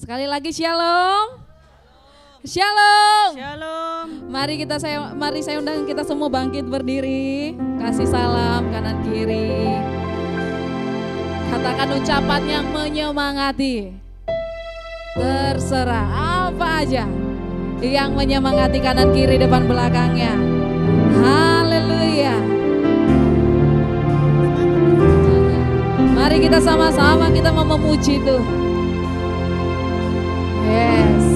Sekali lagi shalom. Shalom. Shalom. Mari saya undang kita semua bangkit berdiri. Kasih salam kanan kiri. Katakan ucapan yang menyemangati. Terserah apa aja yang menyemangati kanan kiri depan belakangnya. Haleluya. Mari kita sama-sama kita mau memuji Tuhan. Yes.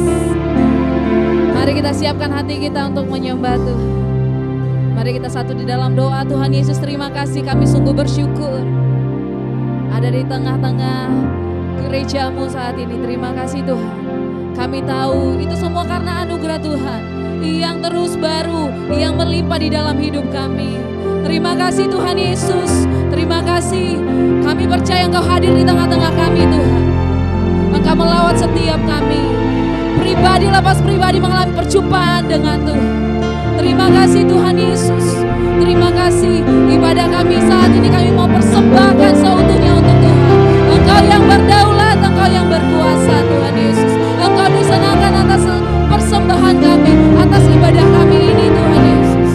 Mari kita siapkan hati kita untuk menyembah Tuhan. Mari kita satu di dalam doa. Tuhan Yesus, terima kasih, kami sungguh bersyukur ada di tengah-tengah gerejamu saat ini. Terima kasih Tuhan. Kami tahu itu semua karena anugerah Tuhan yang terus baru, yang melimpah di dalam hidup kami. Terima kasih Tuhan Yesus. Terima kasih. Kami percaya Engkau hadir di tengah-tengah kami Tuhan. Engkau melawat setiap kami. Pribadi, lepas pribadi mengalami perjumpaan dengan Tuhan. Terima kasih Tuhan Yesus. Terima kasih. Ibadah kami saat ini kami mau persembahkan seutuhnya untuk Tuhan. Engkau yang berdaulat, Engkau yang berkuasa Tuhan Yesus. Engkau disenangkan atas persembahan kami, atas ibadah kami ini Tuhan Yesus.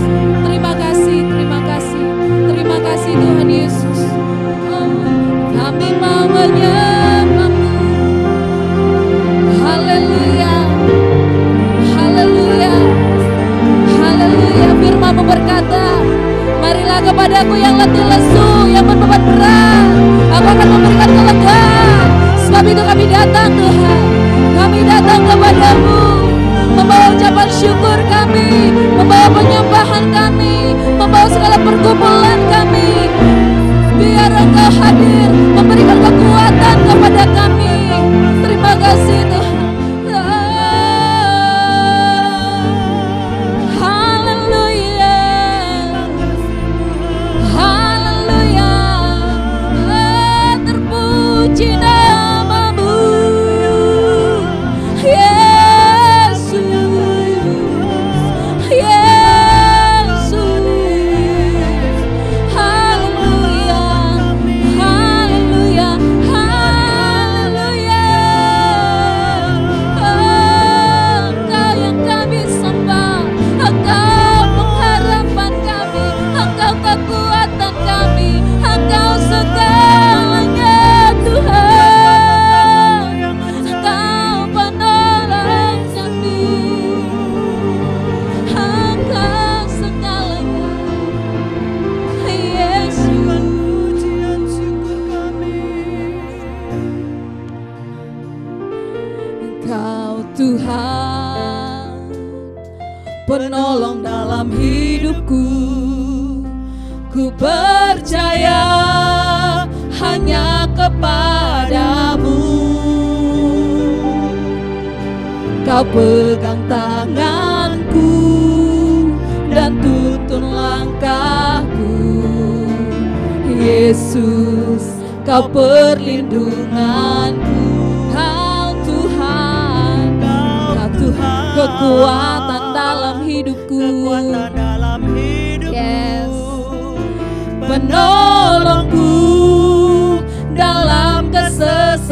Terima kasih, terima kasih. Terima kasih Tuhan Yesus. Kami mau menyembah-Mu. Haleluya. Haleluya. Haleluya. Firman-Mu berkata, marilah kepadaku yang letih lesu, yang berbeban berat, Aku akan memberikan kelegaan. Sebab itu kami datang Tuhan. Kami datang kepadamu, membawa ucapan syukur kami, membawa penyembahan kami, membawa segala pergumulan kami. Biar Engkau hadir, memberikan kekuatan kepada kami. Terima kasih Tuhan. Haleluya. Haleluya. Terpuji nama-Mu, Yesus. Yesus. Haleluya. Haleluya. Haleluya. Engkau yang kami sembah, Engkau pengharapan kami, Engkau kekuatan kami, Engkau segalanya Tuhan. Engkau penolong kami, Engkau segalanya Yesus. Pujian syukur kami. Engkau Tuhan, penolong dalam hidupku. Ku percaya hanya kepadamu. Kau pegang tanganku dan tuntun langkahku. Yesus, Kau perlindunganku. Kau Tuhan, Kau Tuhan, kekuatan dalam hidupku. Kekuatan dalam hidupku. Yes. Penolongku dalam kesesakan.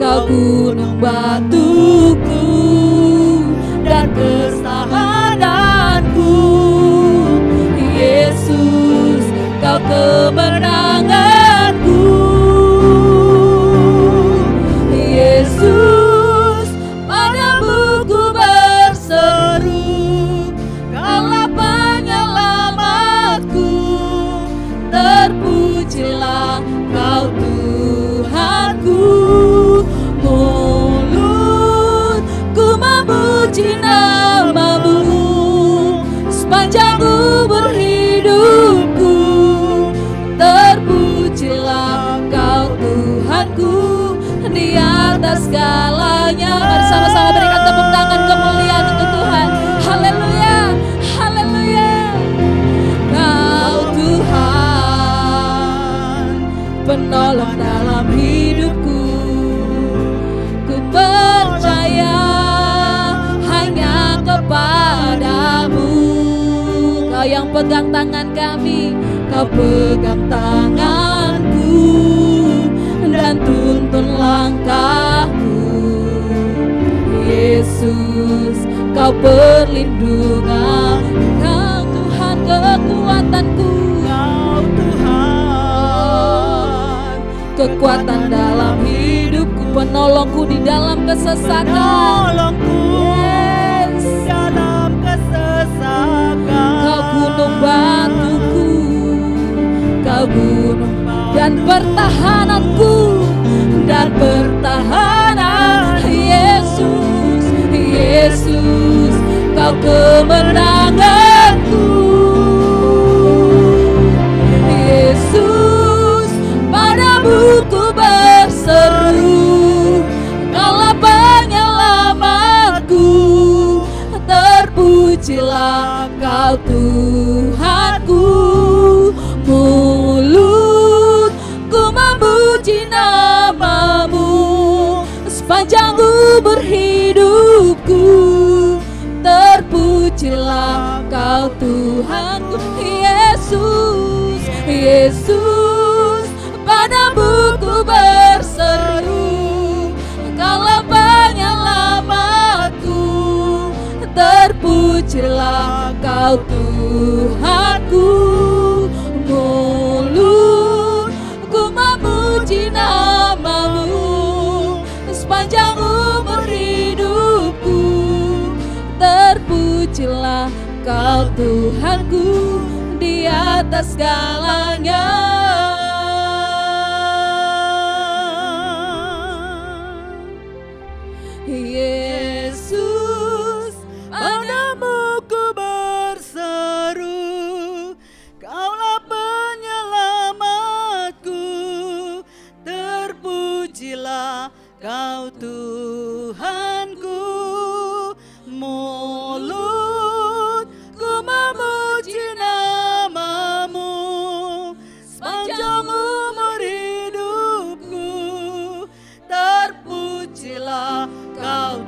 Kau gunung batuku dan pertahananku. Yesus, Kau kemenanganku. Yesus, padamu ku berseru, Kaulah penyelamatku. Terpujilah Kau Tuhanku. Mulutku memuji nama-Mu sepanjang umur hidupku. Terpujilah Kau Tuhanku di atas segalanya. Mari sama-sama berikan tepuk tangan kemuliaan untuk Tuhan. Haleluya. Haleluya. Kau Tuhan, penolong dalam hidupku. Ku percaya hanya kepadamu. Kau yang pegang tangan kami, Kau pegang tanganku dan tuntun langkahku. Yesus, Kau perlindungan, Kau Tuhan kekuatanku, Kau Tuhan, kekuatan dalam hidupku, penolongku di dalam kesesatan. penolongku Yes. dalam kesesakan. Kau gunung batuku, Kau gunung dan pertahananku, dan pertahanan. Yesus, Yesus, Kau kemenanganku. Yesus, padamu ku berseru, Kaulah penyelamatku. Terpujilah Kau Tuhanku. Mulutku memuji nama-Mu sepanjang umur hidupku. Terpujilah Kau Tuhanku. Yesus, Yesus, padamu ku berseru, Kaulah penyelamatku. Terpujilah Kau Tuhanku. Mulutku memuji nama-Mu sepanjang umur hidupku. Terpujilah Kau Tuhanku di atas segalanya. Yesus, Padamu ku berseru, Kaulah penyelamatku. Terpujilah Kau Tuhanku. Mulutku memuji nama-Mu sepanjang umur hidupku. Terpujilah Kau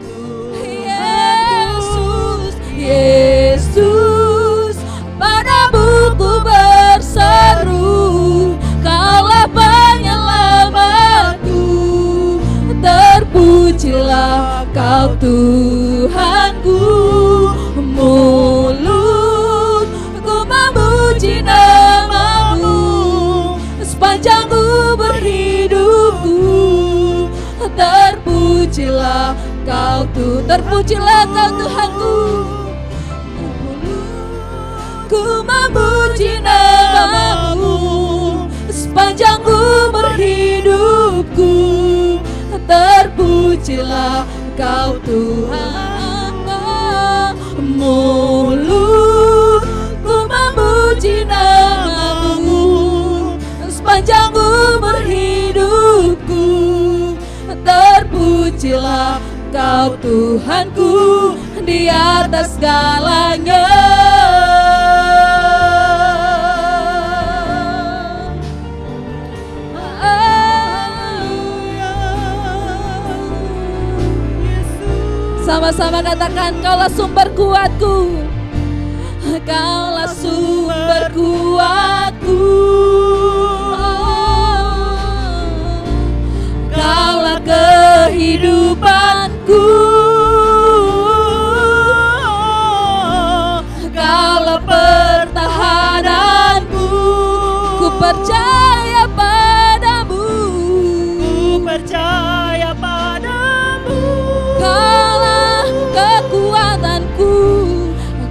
Yesus, Yesus, padamu ku berseru, Kaulah penyelamatku. Terpujilah Kau Tuhanku. Mulutku memuji nama-Mu sepanjang umur hidupku. Terpujilah Kau terpujilah Kau Tuhanku. Ku memuji nama-Mu sepanjang umur hidupku. Terpujilah Kau Tuhan. Mulutku memuji nama-Mu sepanjang umur hidupku. Terpujilah Kau Tuhanku di atas segalanya. Sama-sama katakan, Kaulah sumber kuatku, Kaulah sumber kuatku. Kaulah kehidupanku, Kaulah pertahananku. Ku percaya padamu, Ku percaya padamu. Kaulah kekuatanku,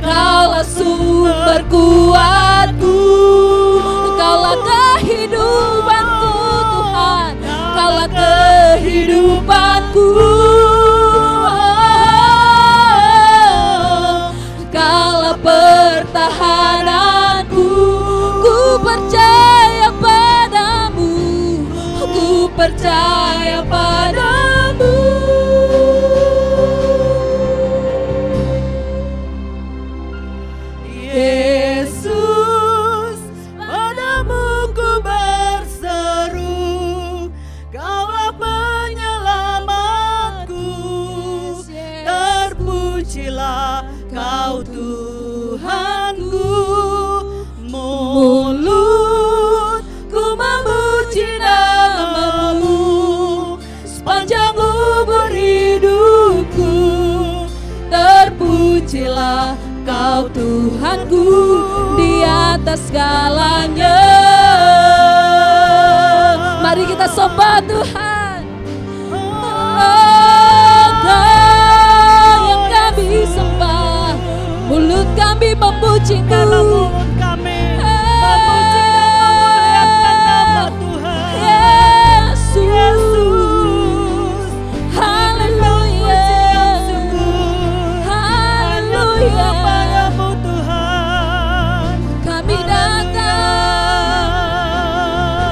Kaulah sumber kuatku. Kaulah kehidupanku Tuhan, Kaulah kehidupanku. Kaulah pertahananku. Ku percaya padamu, ku percaya padamu. Yesus, padamu ku berseru, Kaulah penyelamatku. Terpujilah Kau Tuhanku. Mulutku memuji nama-Mu Terpujilah Kau Tuhanku di atas segalanya. Mari kita sembah Tuhan. Kau yang kami sembah, mulut kami memuji-Mu. Karena mulut kami memuji dan memuliakan nama Tuhan. Yesus, haleluya, haleluya. Kepadamu Tuhan, Kami datang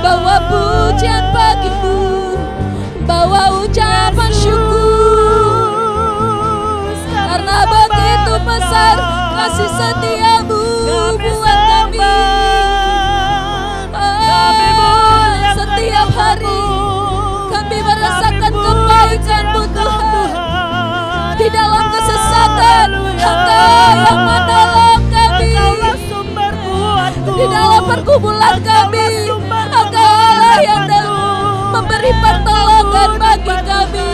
bawa pujian bagi-Mu, bawa ucapan syukur, karena begitu besar kasih setia-Mu buat kami. Setiap hari kami merasakan kebaikan-Mu Tuhan. Di dalam kesesatan Engkau yang menolong kami. Di dalam pergumulan kami Engkau Allah yang memberi pertolongan bagi kami.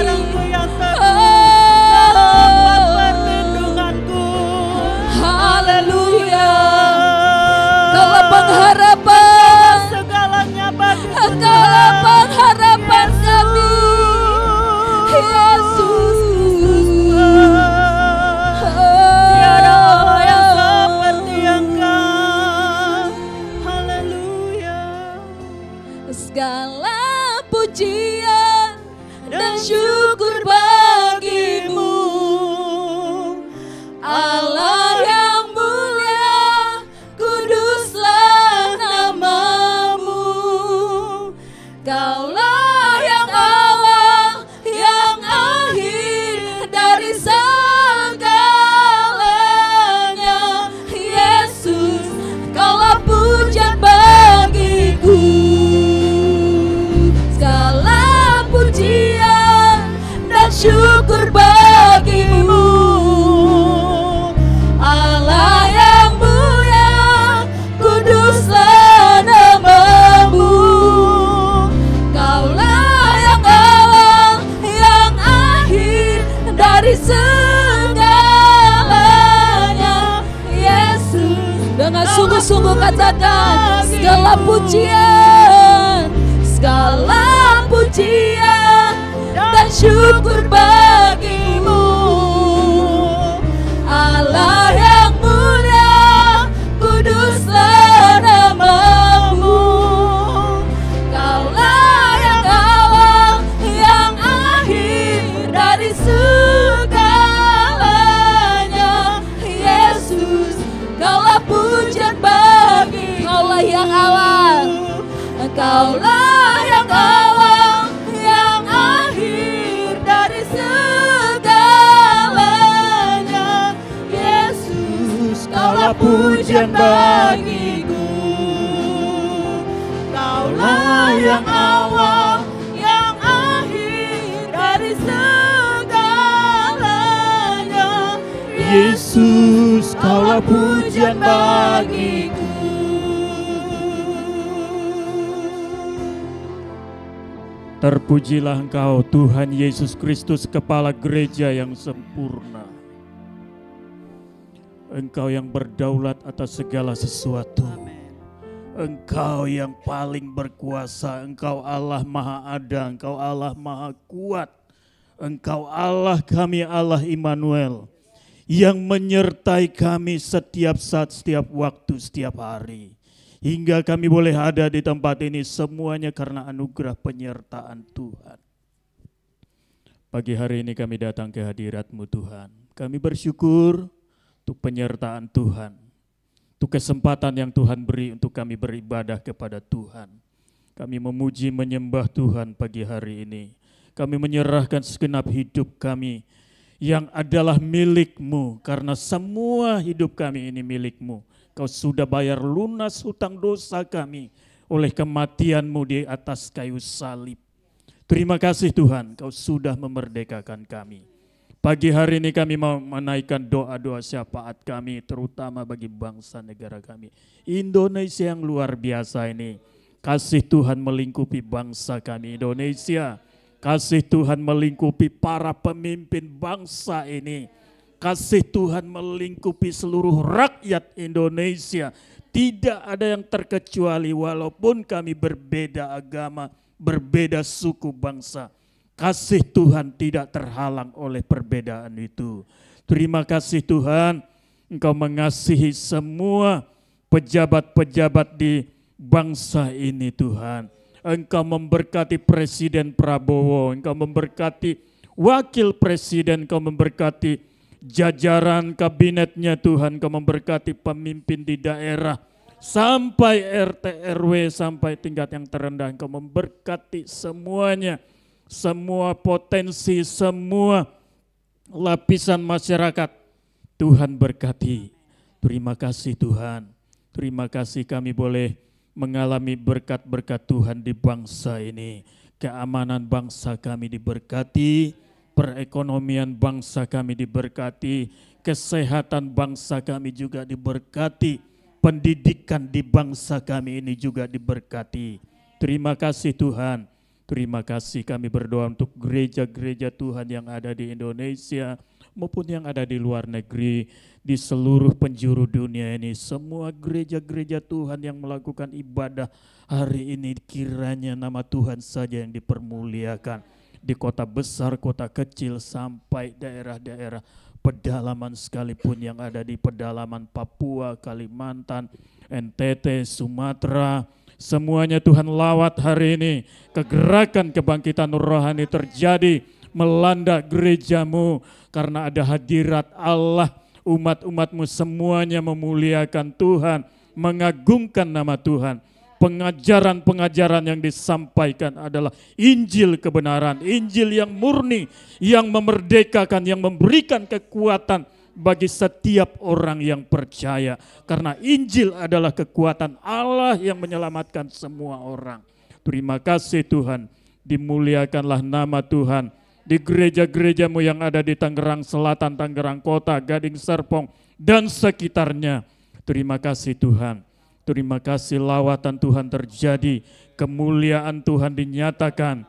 Haleluya. Engkaulah pengharapan, Engkaulah pengharapan kami, Yesus. Tiada Allah yang seperti Engkau. Haleluya. Segala pujian dan syukur bagi-Mu, Allah yang mulia, kuduslah nama-Mu. Kaulah yang awal, yang akhir dari segalanya. Yesus, Kaulah pujian bagiku. Segala pujian dan syukur bagi-Mu, Allah yang mulia, kuduslah nama-Mu. Kaulah yang awal, yang akhir dari segalanya. Yesus, dengan sungguh-sungguh katakan segala pujian, segala pujian dan syukur bagi-Mu, Allah yang mulia, kuduslah nama-Mu. Kaulah yang awal, yang akhir dari segalanya. Yesus, Kaulah pujian bagi. Kaulah yang awal, Kaulah yang awal, yang akhir dari segalanya. Yesus, Kaulah pujian bagiku. Kaulah yang awal, yang akhir dari segalanya. Yesus, Kaulah pujian bagiku. Terpujilah Engkau Tuhan Yesus Kristus, Kepala Gereja yang sempurna. Engkau yang berdaulat atas segala sesuatu. Engkau yang paling berkuasa. Engkau Allah Maha Ada, Engkau Allah Maha Kuat. Engkau Allah kami, Allah Immanuel, yang menyertai kami setiap saat, setiap waktu, setiap hari. Hingga kami boleh ada di tempat ini semuanya karena anugerah penyertaan Tuhan. Pagi hari ini kami datang ke hadirat-Mu Tuhan. Kami bersyukur untuk penyertaan Tuhan, untuk kesempatan yang Tuhan beri untuk kami beribadah kepada Tuhan. Kami memuji menyembah Tuhan pagi hari ini. Kami menyerahkan segenap hidup kami yang adalah milik-Mu, karena semua hidup kami ini milik-Mu. Kau sudah bayar lunas hutang dosa kami oleh kematian-Mu di atas kayu salib. Terima kasih Tuhan, Kau sudah memerdekakan kami. Pagi hari ini kami mau menaikkan doa-doa syafaat kami, terutama bagi bangsa negara kami. Indonesia yang luar biasa ini. Kasih Tuhan melingkupi bangsa kami Indonesia. Kasih Tuhan melingkupi para pemimpin bangsa ini. Kasih Tuhan melingkupi seluruh rakyat Indonesia. Tidak ada yang terkecuali walaupun kami berbeda agama, berbeda suku bangsa. Kasih Tuhan tidak terhalang oleh perbedaan itu. Terima kasih Tuhan, Engkau mengasihi semua pejabat-pejabat di bangsa ini Tuhan. Engkau memberkati Presiden Prabowo, Engkau memberkati Wakil Presiden, Engkau memberkati jajaran kabinetnya Tuhan, Engkau memberkati pemimpin di daerah sampai RT RW sampai tingkat yang terendah. Engkau memberkati semuanya, semua potensi, semua lapisan masyarakat. Tuhan berkati. Terima kasih Tuhan. Terima kasih kami boleh mengalami berkat-berkat Tuhan di bangsa ini. Keamanan bangsa kami diberkati, perekonomian bangsa kami diberkati, kesehatan bangsa kami juga diberkati, pendidikan di bangsa kami ini juga diberkati. Terima kasih Tuhan. Terima kasih, kami berdoa untuk gereja-gereja Tuhan yang ada di Indonesia maupun yang ada di luar negeri, di seluruh penjuru dunia ini. Semua gereja-gereja Tuhan yang melakukan ibadah hari ini, kiranya nama Tuhan saja yang dipermuliakan. Di kota besar, kota kecil, sampai daerah-daerah pedalaman sekalipun yang ada di pedalaman Papua, Kalimantan, NTT, Sumatera. Semuanya Tuhan lawat hari ini. Kegerakan kebangkitan rohani terjadi melanda gerejamu karena ada hadirat Allah. Umat-umatmu semuanya memuliakan Tuhan, mengagungkan nama Tuhan. Pengajaran-pengajaran yang disampaikan adalah Injil kebenaran, Injil yang murni, yang memerdekakan, yang memberikan kekuatan bagi setiap orang yang percaya. Karena Injil adalah kekuatan Allah yang menyelamatkan semua orang. Terima kasih Tuhan, dimuliakanlah nama Tuhan. Di gereja-gerejamu yang ada di Tangerang Selatan, Tangerang Kota, Gading Serpong, dan sekitarnya. Terima kasih Tuhan. Terima kasih lawatan Tuhan terjadi, kemuliaan Tuhan dinyatakan,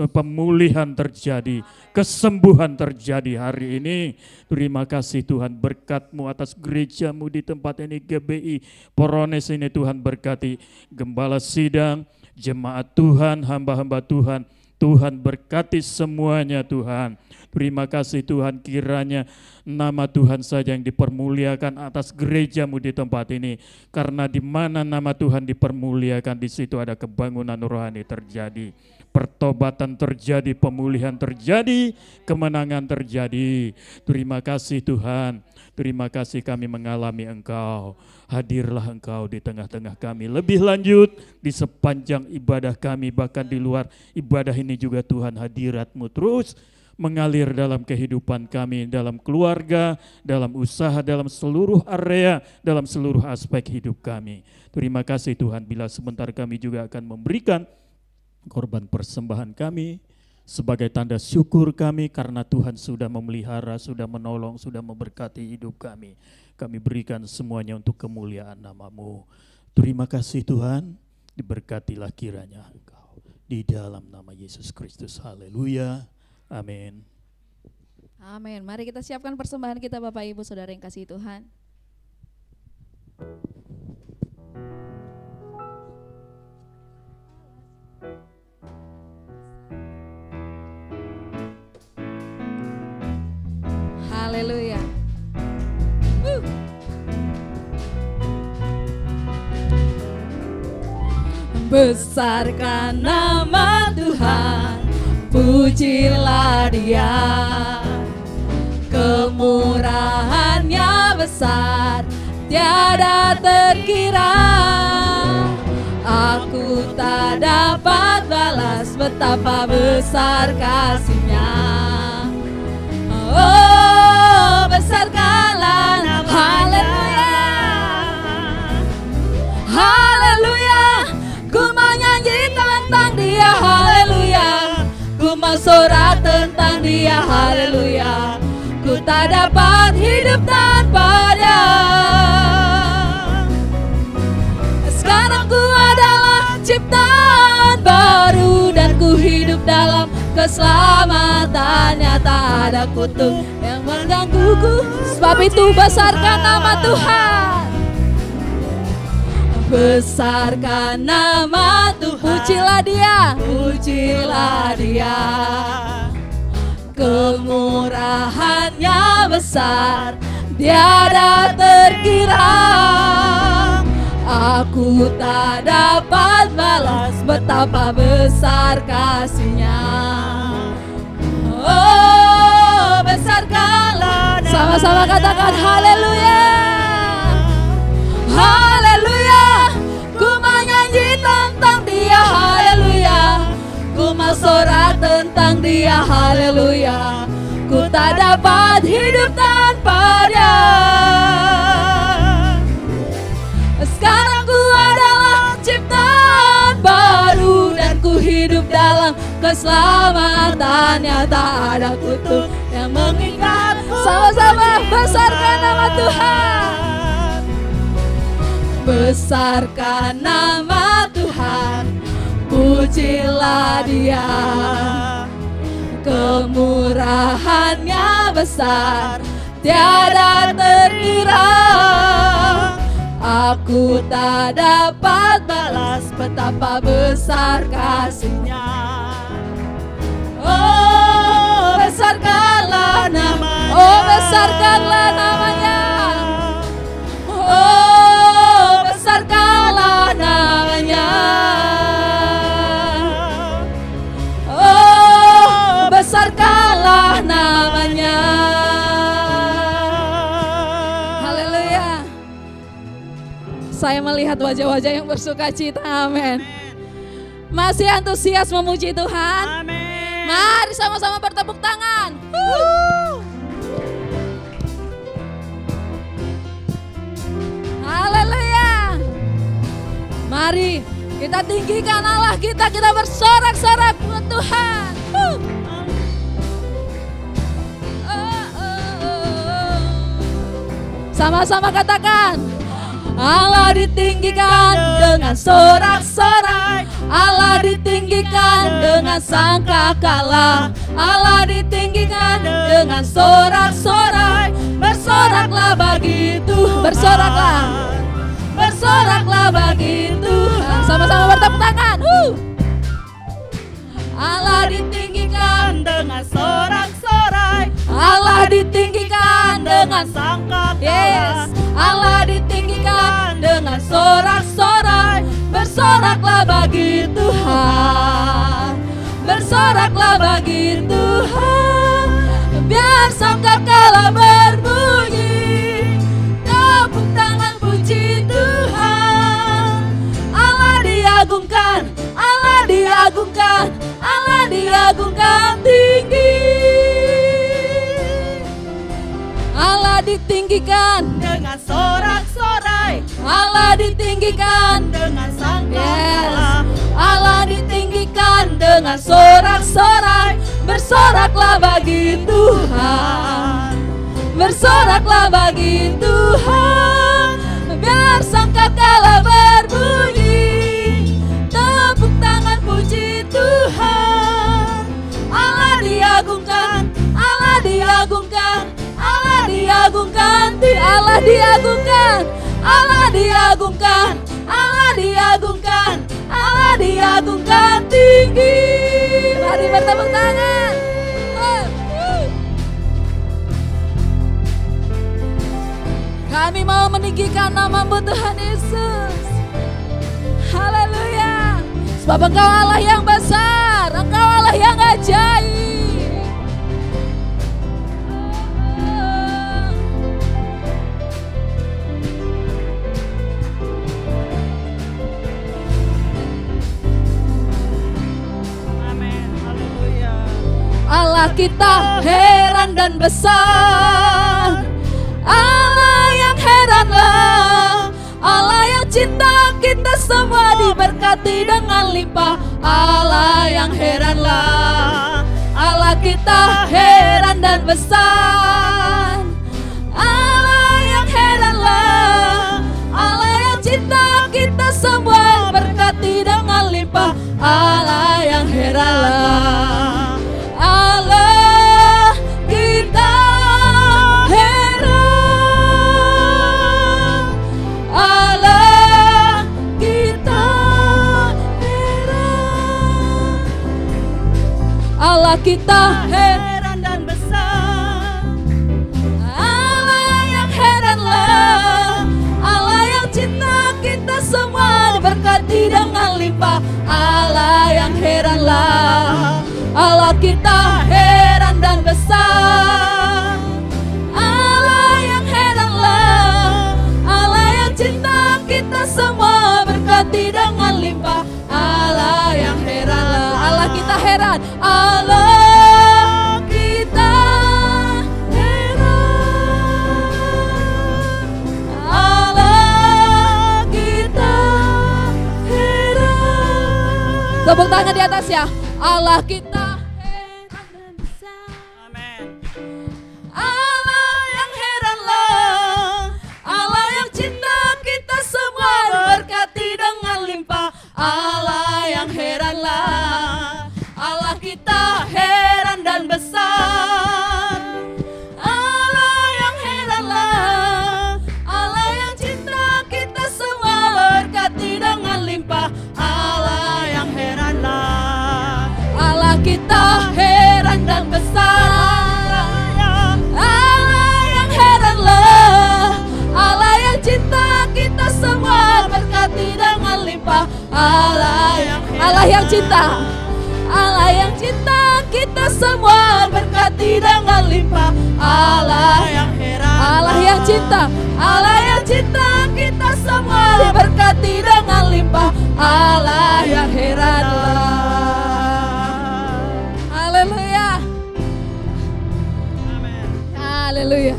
pemulihan terjadi, kesembuhan terjadi hari ini. Terima kasih Tuhan, berkat-Mu atas gerejamu di tempat ini, GBI Porones ini Tuhan berkati, gembala sidang, jemaat Tuhan, hamba-hamba Tuhan. Tuhan berkati semuanya Tuhan. Terima kasih Tuhan, kiranya nama Tuhan saja yang dipermuliakan atas gerejamu di tempat ini. Karena di mana nama Tuhan dipermuliakan, di situ ada kebangunan rohani terjadi. Pertobatan terjadi, pemulihan terjadi, kemenangan terjadi. Terima kasih Tuhan. Terima kasih kami mengalami Engkau. Hadirlah Engkau di tengah-tengah kami. Lebih lanjut di sepanjang ibadah kami, bahkan di luar ibadah ini juga Tuhan, hadirat-Mu terus mengalir dalam kehidupan kami, dalam keluarga, dalam usaha, dalam seluruh area, dalam seluruh aspek hidup kami. Terima kasih Tuhan, bila sebentar kami juga akan memberikan korban persembahan kami sebagai tanda syukur kami karena Tuhan sudah memelihara, sudah menolong, sudah memberkati hidup kami. Kami berikan semuanya untuk kemuliaan nama-Mu. Terima kasih Tuhan, diberkatilah kiranya Engkau. Di dalam nama Yesus Kristus, haleluya, amin. Amin. Mari kita siapkan persembahan kita Bapak Ibu Saudara yang kasih Tuhan. Haleluya. Besarkan nama Tuhan, pujilah Dia. Kemurahannya besar, tiada terkira. Aku tak dapat balas betapa besar kasih-Nya. Oh, besarkanlah nama Haleluya. Haleluya. Ku mau nyanyi tentang Dia, haleluya. Ku mau sorak tentang Dia, haleluya. Ku tak dapat hidup tanpa Dia. Sekarang ku adalah ciptaan baru dan ku hidup dalam keselamatannya tak ada kutuk yang menggangguku. Sebab itu besarkan nama Tuhan. Besarkan nama Tuhan. Pujilah Dia, pujilah Dia. Kemurahannya besar, tiada terkira. Aku tak dapat balas betapa besar kasih-Nya. Oh, besarkanlah. Sama-sama katakan haleluya. Haleluya. Ku menyanyi tentang Dia, haleluya. Ku bersorak tentang Dia, haleluya. Ku tak dapat hidup tanpa Dia. Sekarang ku adalah ciptaan baru, dan ku hidup dalam keselamatannya. Tak ada kutuk yang mengingatku. Sama-sama besarkan nama Tuhan. Besarkan nama Tuhan, pujilah Dia. Kemurahannya besar, tiada terkira. Aku tak dapat balas betapa besar kasih-Nya. Oh, besarkanlah nama, oh besarkanlah namanya. Oh, besarkanlah namanya. Oh, besarkanlah namanya. Haleluya. Saya melihat wajah-wajah yang bersuka cita, amin. Masih antusias memuji Tuhan? Amin. Mari sama-sama bertepuk tangan. Haleluya. Mari kita tinggikan Allah kita bersorak-sorak buat Tuhan. Sama-sama katakan, Allah ditinggikan dengan sorak-sorai, Allah ditinggikan dengan sangkakala, Allah ditinggikan dengan sorak-sorai. Bersoraklah bagi Tuhan, bersoraklah bagi Tuhan. Sama-sama bertepuk tangan. Allah ditinggikan dengan sorak-sorai, Allah ditinggikan dengan sangkakala, yes. Allah ditinggikan dengan sorak-sorai. Bersoraklah bagi Tuhan, bersoraklah bagi Tuhan. Biar sangkakala berbunyi, tepuk tangan puji Tuhan. Allah diagungkan, Allah diagungkan, Allah diagungkan tinggi. Allah ditinggikan Dengan sorak-sorai, Allah ditinggikan dengan yes. sangkakala, Allah ditinggikan dengan sorak-sorai. Bersoraklah bagi Tuhan, bersoraklah bagi Tuhan. Biar sangkakala berbunyi, tepuk tangan puji Tuhan. Allah diagungkan, Allah diagungkan, Allah diagungkan, Allah diagungkan, Allah diagungkan, Allah diagungkan, Allah diagungkan tinggi. Mari bertepuk tangan. Kami mau meninggikan nama-Mu Tuhan Yesus. Haleluya. Sebab Engkau Allah yang besar, Engkau Allah yang ajaib. Allah kita heran dan besar, Allah yang heranlah, Allah yang cinta kita semua diberkati dengan limpah. Allah yang heranlah, Allah kita heran dan besar, Allah yang heranlah, Allah yang cinta kita semua berkati dengan limpah. Allah yang heranlah, Allah kita heran dan besar. Allah yang heranlah, Allah yang cinta kita semua diberkati dengan limpah. Allah yang heranlah, Allah kita heran dan besar. Allah yang heranlah, Allah yang cinta kita semua berkati dengan limpah. Allah yang heranlah, Allah kita heran, Allah kita heran, Allah kita heran. Tepuk tangan di atas ya. Allah kita heran dan besar. Amin. Allah yang heranlah, Allah yang cinta kita semua berkati dengan limpah. Allah yang heranlah, Allah kita heran dan besar. Allah yang heranlah, Allah yang cinta kita semua berkati dengan limpah. Allah yang Heranlah. Allah kita heran dan besar. Allah yang heranlah, Allah yang cinta kita semua berkati dengan limpah. Allah yang cinta, Allah yang cinta kita semua berkati dengan limpah. Allah yang heran, Allah yang cinta, Allah yang cinta kita semua diberkati dengan limpah. Allah yang heranlah. Haleluya. Amin. Haleluya.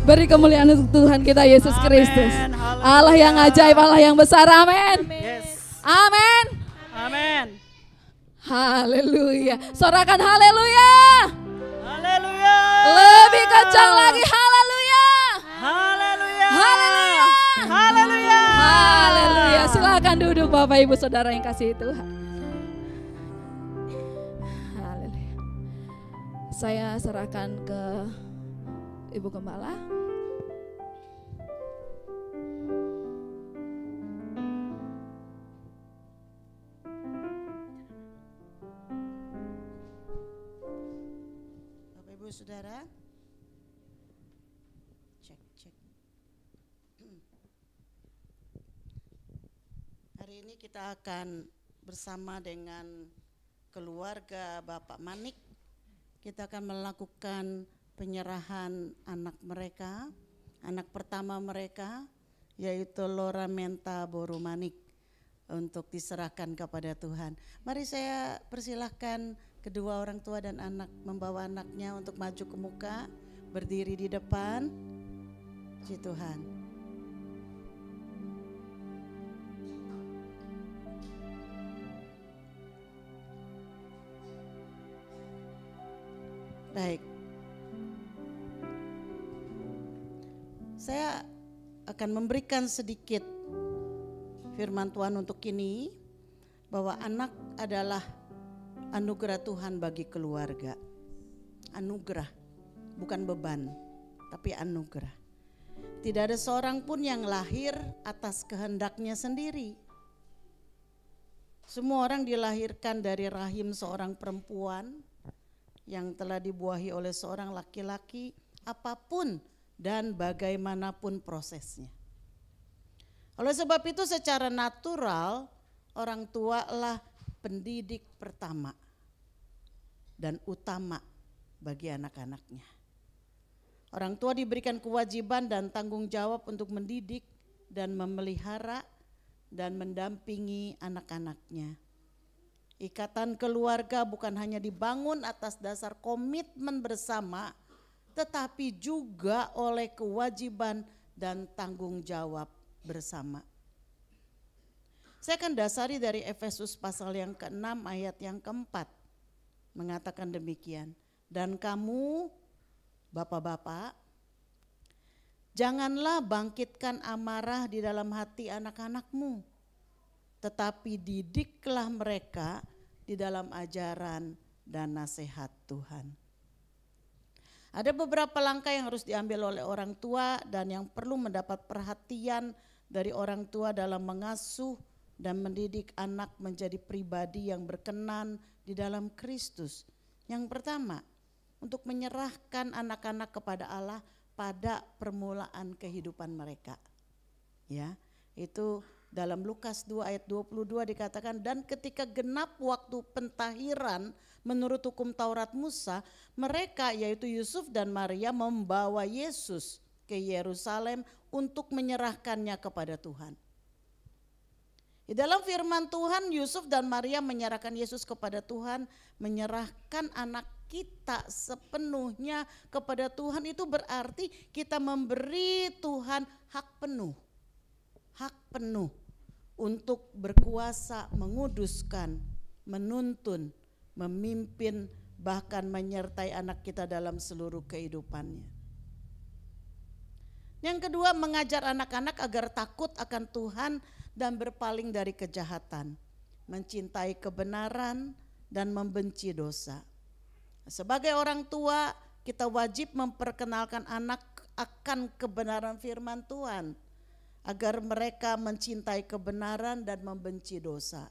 Beri kemuliaan untuk Tuhan kita Yesus Amin. Kristus. Haleluya. Allah yang ajaib, Allah yang besar. Amin. Yes. Amin. Amin. Haleluya. Sorakan haleluya. Haleluya. Lebih kencang lagi haleluya. Haleluya. Haleluya. Haleluya. Haleluya. Silakan duduk Bapak Ibu Saudara yang kasih Tuhan. Haleluya. Saya serahkan ke Ibu Gembala. Bapak Ibu Saudara, cek. Hari ini kita akan bersama dengan keluarga Bapak Manik, kita akan melakukan penyerahan anak mereka, anak pertama mereka, yaitu Lora Menta Boru Manik, untuk diserahkan kepada Tuhan. Mari saya persilahkan kedua orang tua dan anak membawa anaknya untuk maju ke muka, berdiri di depan. Puji Tuhan. Baik. Saya akan memberikan sedikit firman Tuhan untuk ini, bahwa anak adalah anugerah Tuhan bagi keluarga. Anugerah, bukan beban, tapi anugerah. Tidak ada seorang pun yang lahir atas kehendaknya sendiri. Semua orang dilahirkan dari rahim seorang perempuan yang telah dibuahi oleh seorang laki-laki, apapun dan bagaimanapun prosesnya. Oleh sebab itu secara natural orang tua lah pendidik pertama dan utama bagi anak-anaknya. Orang tua diberikan kewajiban dan tanggung jawab untuk mendidik dan memelihara dan mendampingi anak-anaknya. Ikatan keluarga bukan hanya dibangun atas dasar komitmen bersama, tetapi juga oleh kewajiban dan tanggung jawab bersama. Saya akan dasari dari Efesus pasal yang ke-6 ayat yang ke-4, mengatakan demikian. Dan kamu bapak-bapak, janganlah bangkitkan amarah di dalam hati anak-anakmu, tetapi didiklah mereka di dalam ajaran dan nasihat Tuhan. Ada beberapa langkah yang harus diambil oleh orang tua dan yang perlu mendapat perhatian dari orang tua dalam mengasuh dan mendidik anak menjadi pribadi yang berkenan di dalam Kristus. Yang pertama, untuk menyerahkan anak-anak kepada Allah pada permulaan kehidupan mereka. Ya, itu dalam Lukas 2 ayat 22 dikatakan, dan ketika genap waktu pentahiran menurut hukum Taurat Musa, mereka yaitu Yusuf dan Maria membawa Yesus ke Yerusalem untuk menyerahkannya kepada Tuhan. Di dalam firman Tuhan, Yusuf dan Maria menyerahkan Yesus kepada Tuhan, menyerahkan anak kita sepenuhnya kepada Tuhan, itu berarti kita memberi Tuhan hak penuh untuk berkuasa, menguduskan, menuntun, memimpin, bahkan menyertai anak kita dalam seluruh kehidupannya. Yang kedua, mengajar anak-anak agar takut akan Tuhan dan berpaling dari kejahatan, mencintai kebenaran dan membenci dosa. Sebagai orang tua, kita wajib memperkenalkan anak akan kebenaran firman Tuhan, agar mereka mencintai kebenaran dan membenci dosa.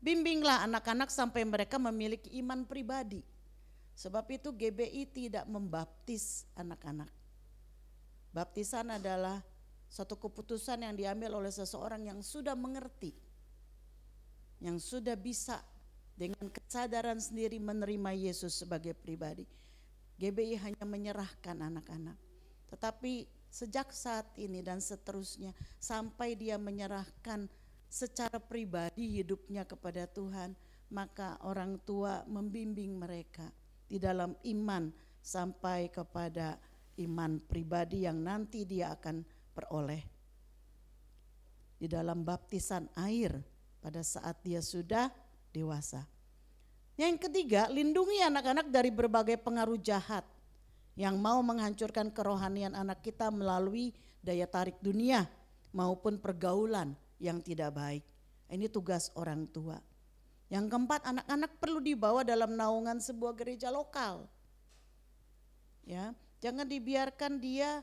Bimbinglah anak-anak sampai mereka memiliki iman pribadi. Sebab itu GBI tidak membaptis anak-anak. Baptisan adalah suatu keputusan yang diambil oleh seseorang yang sudah mengerti, yang sudah bisa dengan kesadaran sendiri menerima Yesus sebagai pribadi. GBI hanya menyerahkan anak-anak. Tetapi sejak saat ini dan seterusnya sampai dia menyerahkan secara pribadi hidupnya kepada Tuhan, maka orang tua membimbing mereka di dalam iman sampai kepada iman pribadi yang nanti dia akan peroleh di dalam baptisan air pada saat dia sudah dewasa. Yang ketiga, lindungi anak-anak dari berbagai pengaruh jahat yang mau menghancurkan kerohanian anak kita melalui daya tarik dunia maupun pergaulan yang tidak baik. Ini tugas orang tua. Yang keempat, anak-anak perlu dibawa dalam naungan sebuah gereja lokal. Ya, jangan dibiarkan dia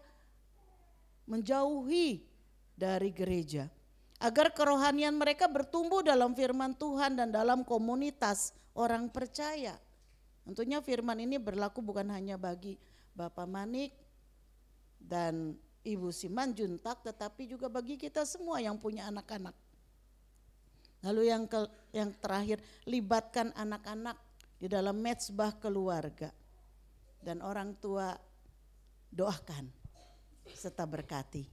menjauhi dari gereja, agar kerohanian mereka bertumbuh dalam firman Tuhan dan dalam komunitas orang percaya. Tentunya firman ini berlaku bukan hanya bagi Bapak Manik dan Ibu Simanjuntak, tetapi juga bagi kita semua yang punya anak-anak. Lalu yang terakhir, libatkan anak-anak di dalam mezbah keluarga. Dan orang tua doakan serta berkati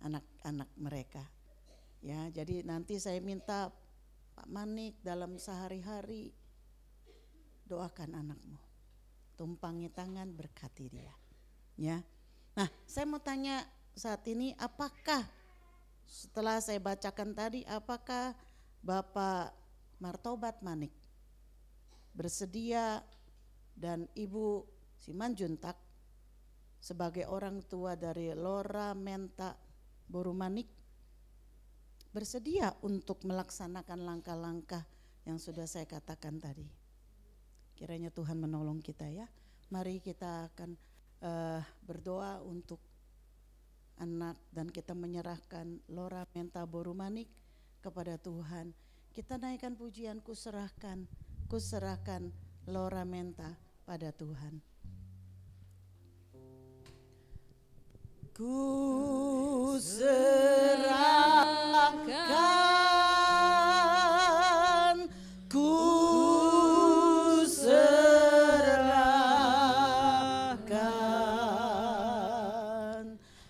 anak-anak mereka. Ya, jadi nanti saya minta Pak Manik dalam sehari-hari doakan anakmu. Tumpangi tangan, berkati dia. Ya. Nah, saya mau tanya saat ini, apakah setelah saya bacakan tadi, apakah Bapak Martobat Manik bersedia dan Ibu Simanjuntak sebagai orang tua dari Lora Menta Boru Manik bersedia untuk melaksanakan langkah-langkah yang sudah saya katakan tadi? Kiranya Tuhan menolong kita ya. Mari kita akan berdoa untuk anak dan kita menyerahkan Lora Menta Boru Manik kepada Tuhan. Kita naikkan pujian, ku serahkan Lora Menta pada Tuhan. Ku serahkan, ku serahkan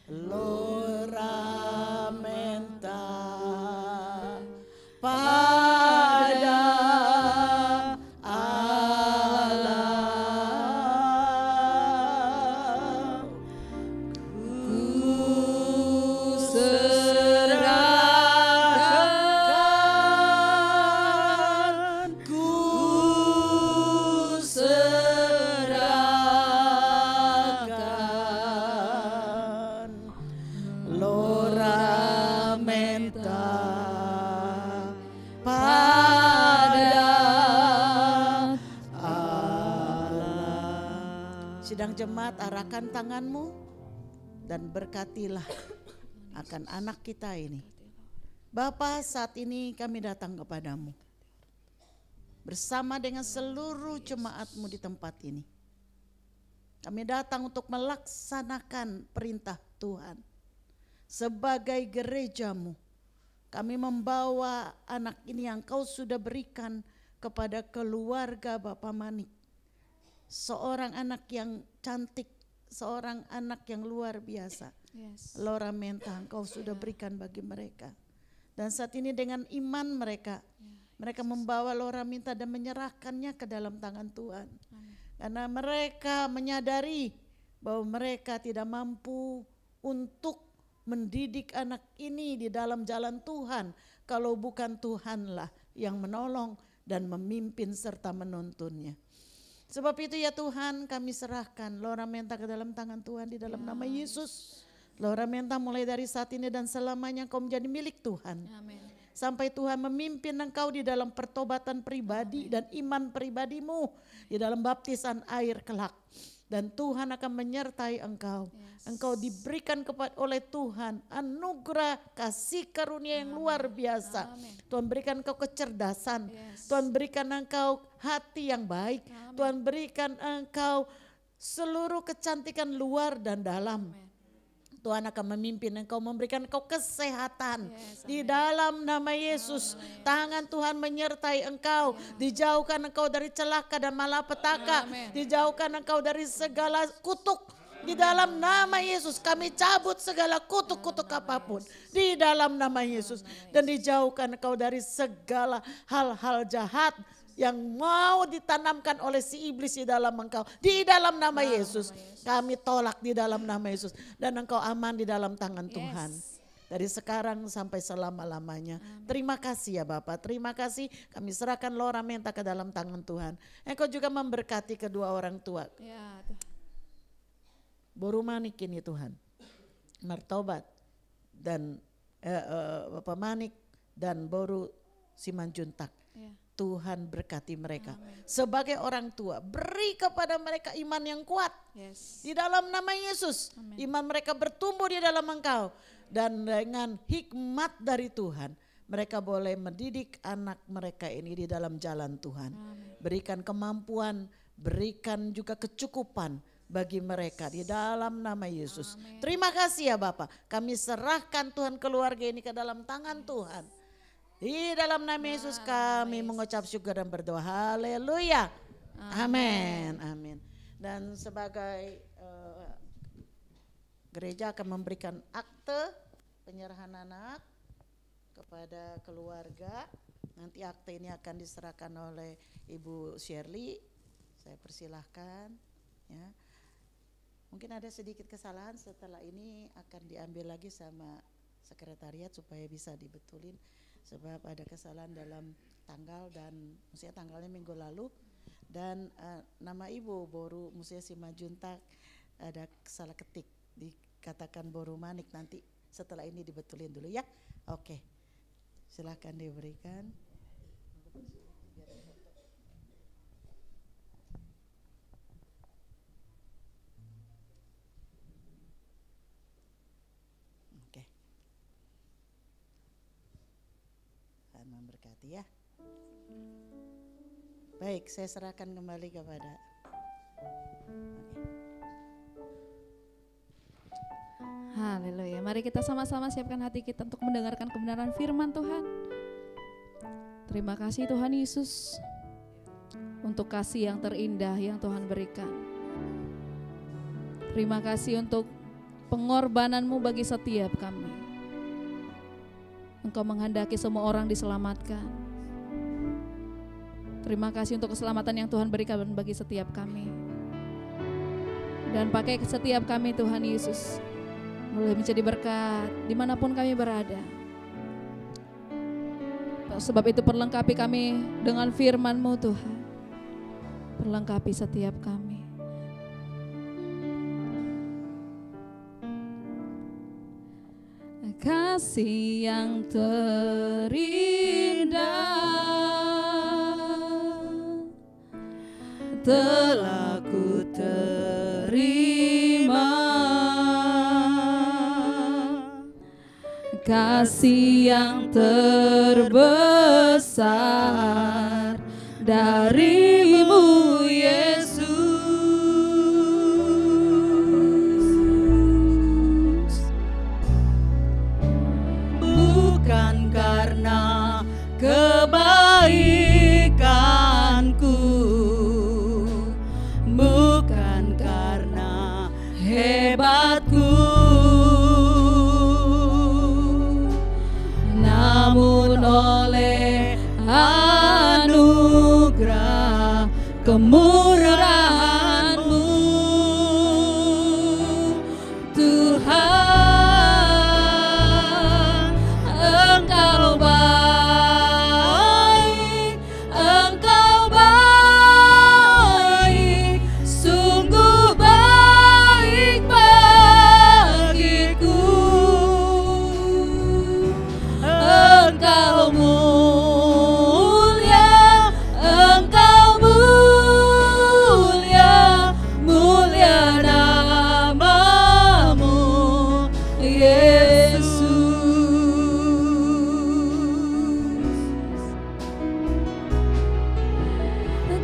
Lora Menta pada Allah. Lora Menta pada Allah. Sidang jemaat, arahkan tanganmu dan berkatilah akan anak kita ini. Bapa, saat ini kami datang kepadamu. bersama dengan seluruh jemaat-Mu di tempat ini. Kami datang untuk melaksanakan perintah Tuhan. Sebagai gereja-Mu, kami membawa anak ini yang Kau sudah berikan kepada keluarga Bapak Manik. Seorang anak yang cantik, seorang anak yang luar biasa. Lora Menta Engkau sudah berikan bagi mereka. Dan saat ini dengan iman mereka, mereka membawa Lora Menta dan menyerahkannya ke dalam tangan Tuhan. Karena mereka menyadari bahwa mereka tidak mampu untuk mendidik anak ini di dalam jalan Tuhan kalau bukan Tuhanlah yang menolong dan memimpin serta menuntunnya. Sebab itu ya Tuhan, kami serahkan Lora Menta ke dalam tangan Tuhan di dalam nama Yesus. Lora Menta mulai dari saat ini dan selamanya Kau menjadi milik Tuhan. Amin. Sampai Tuhan memimpin engkau di dalam pertobatan pribadi dan iman pribadimu di dalam baptisan air kelak. Dan Tuhan akan menyertai engkau. Engkau diberikan oleh Tuhan anugerah kasih karunia yang luar biasa. Tuhan berikan engkau kecerdasan. Tuhan berikan engkau hati yang baik. Tuhan berikan engkau seluruh kecantikan luar dan dalam. Tuhan akan memimpin engkau, memberikan engkau kesehatan di dalam nama Yesus. Tangan Tuhan menyertai engkau, dijauhkan engkau dari celaka dan malapetaka, dijauhkan engkau dari segala kutuk. Di dalam nama Yesus kami cabut segala kutuk-kutuk apapun di dalam nama Yesus. Dan dijauhkan engkau dari segala hal-hal jahat yang mau ditanamkan oleh si iblis di dalam engkau. Di dalam nama Yesus kami tolak di dalam nama Yesus. Dan engkau aman di dalam tangan Tuhan. Dari sekarang sampai selama-lamanya. Terima kasih ya Bapak, terima kasih. Kami serahkan Lora Menta ke dalam tangan Tuhan. Engkau juga memberkati kedua orang tua. Boru Manik ini Tuhan. Martobat dan Bapak Manik dan Boru Simanjuntak. Tuhan berkati mereka. Sebagai orang tua, beri kepada mereka iman yang kuat. Di dalam nama Yesus, iman mereka bertumbuh di dalam engkau. Dan dengan hikmat dari Tuhan, mereka boleh mendidik anak mereka ini di dalam jalan Tuhan. Berikan kemampuan, berikan juga kecukupan bagi mereka di dalam nama Yesus. Terima kasih ya Bapak, kami serahkan Tuhan keluarga ini ke dalam tangan Tuhan. Di dalam nama Yesus kami mengucap syukur dan berdoa. Haleluya. Amin. Amin. Dan sebagai gereja akan memberikan akte penyerahan anak kepada keluarga. Nanti akte ini akan diserahkan oleh Ibu Shirley. Saya persilahkan. Ya. Mungkin ada sedikit kesalahan, setelah ini akan diambil lagi sama sekretariat supaya bisa dibetulin. Sebab ada kesalahan dalam tanggal dan maksudnya tanggalnya minggu lalu. Dan nama Ibu Boru Musia Simanjuntak ada salah ketik, dikatakan Boru Manik, nanti setelah ini dibetulin dulu ya. Oke, silakan diberikan. Oke, Tuhan memberkati ya. Baik, saya serahkan kembali kepada. Haleluya. Mari kita sama-sama siapkan hati kita untuk mendengarkan kebenaran firman Tuhan. Terima kasih Tuhan Yesus untuk kasih yang terindah yang Tuhan berikan. Terima kasih untuk pengorbanan-Mu bagi setiap kami. Engkau menghendaki semua orang diselamatkan. Terima kasih untuk keselamatan yang Tuhan berikan bagi setiap kami. Dan pakai setiap kami Tuhan Yesus, boleh menjadi berkat dimanapun kami berada. Sebab itu perlengkapi kami dengan firman-Mu Tuhan. Perlengkapi setiap kami. Kasih yang terindah telah ku terima, kasih yang terbesar darimu Yesus. Bukan karena kebaikanku, bukan karena hebatku, namun oleh anugerah kemurahan-Mu Tuhan. Engkau baik, Engkau baik, sungguh baik bagiku. Engkau mulia, Engkau mulia, mulia nama-Mu Yesus.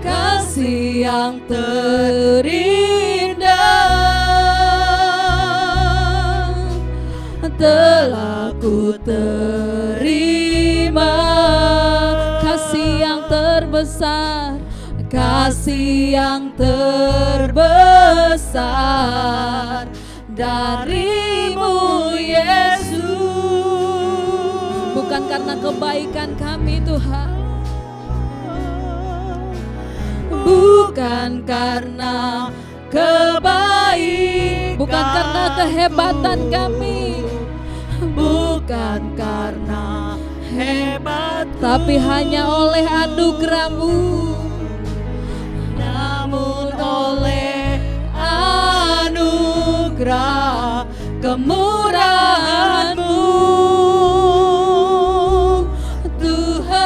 Kasih yang terindah telah ku terima, kasih yang terbesar, kasih yang terbesar darimu Yesus. Bukan karena kebaikan kami Tuhan, Bukan karena kebaikan, bukan karena kehebatan kami, bukan karena hebat, tapi hanya oleh anugerah-Mu. namun oleh anugerah kemurahan-Mu Tuhan.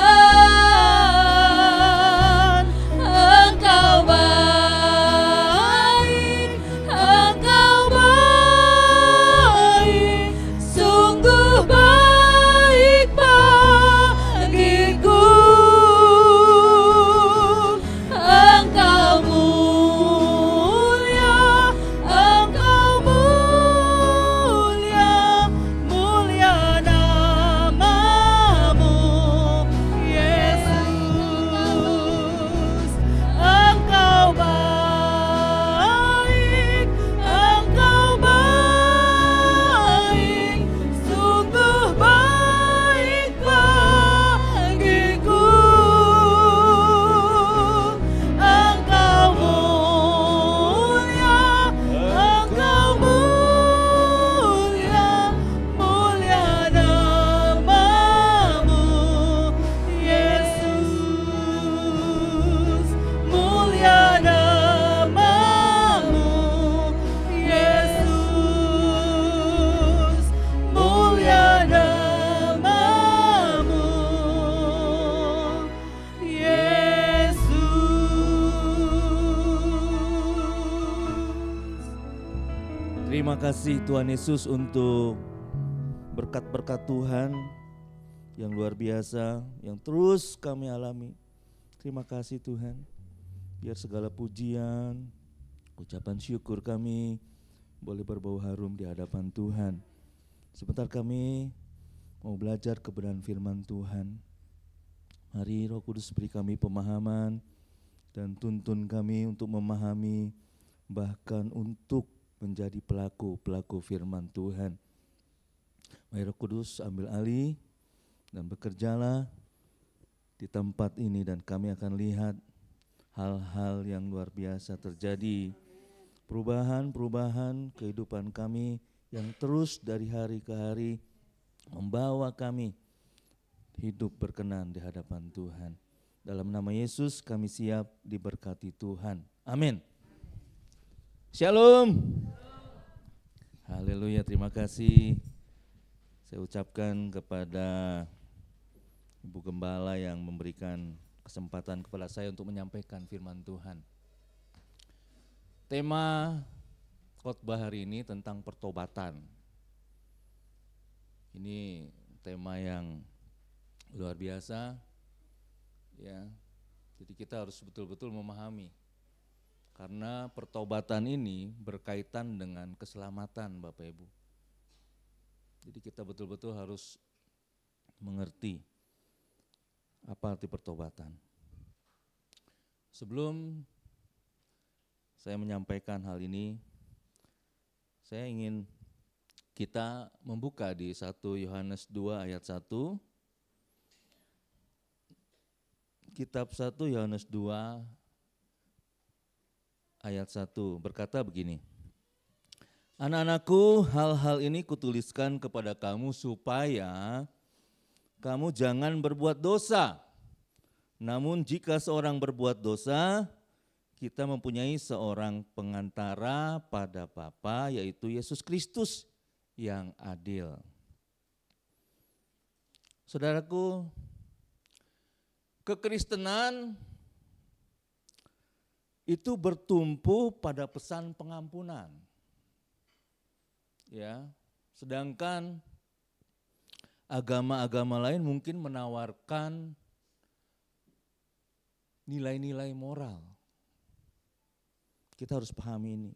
Engkau baik, Engkau baik, sungguh baik bagiku. Engkau mulia, Engkau mulia, mulia nama-Mu Yesus. Engkau baik, Engkau baik, sungguh baik bagiku. Engkau mulia, Engkau mulia, mulia nama-Mu Yesus. Mulia nama-Mu Yesus. Mulia nama-Mu Yesus. Terima kasih Tuhan Yesus untuk berkat-berkat Tuhan yang luar biasa yang terus kami alami. Terima kasih Tuhan. Biar segala pujian, ucapan syukur kami boleh berbau harum di hadapan Tuhan. Sebentar kami mau belajar kebenaran firman Tuhan. Mari Roh Kudus beri kami pemahaman dan tuntun kami untuk memahami, bahkan untuk menjadi pelaku-pelaku firman Tuhan. Mari Roh Kudus ambil alih dan bekerjalah di tempat ini, dan kami akan lihat hal-hal yang luar biasa terjadi. Perubahan-perubahan kehidupan kami yang terus dari hari ke hari membawa kami hidup berkenan di hadapan Tuhan. Dalam nama Yesus kami siap diberkati Tuhan. Amin. Shalom. Haleluya, terima kasih. Saya ucapkan kepada Ibu Gembala yang memberikan kesempatan kepada saya untuk menyampaikan firman Tuhan. Tema khotbah hari ini tentang pertobatan. Ini tema yang luar biasa, ya. Jadi kita harus betul-betul memahami. Karena pertobatan ini berkaitan dengan keselamatan Bapak Ibu. Jadi kita betul-betul harus mengerti apa arti pertobatan. Sebelum saya menyampaikan hal ini, saya ingin kita membuka di 1 Yohanes 2 ayat 1. Kitab 1 Yohanes 2 ayat 1 berkata begini. Anak-anakku, hal-hal ini kutuliskan kepada kamu supaya kamu jangan berbuat dosa. Namun jika seorang berbuat dosa, kita mempunyai seorang pengantara pada Bapa, yaitu Yesus Kristus yang adil. Saudaraku, kekristenan itu bertumpu pada pesan pengampunan. Ya, sedangkan agama-agama lain mungkin menawarkan nilai-nilai moral. Kita harus pahami ini.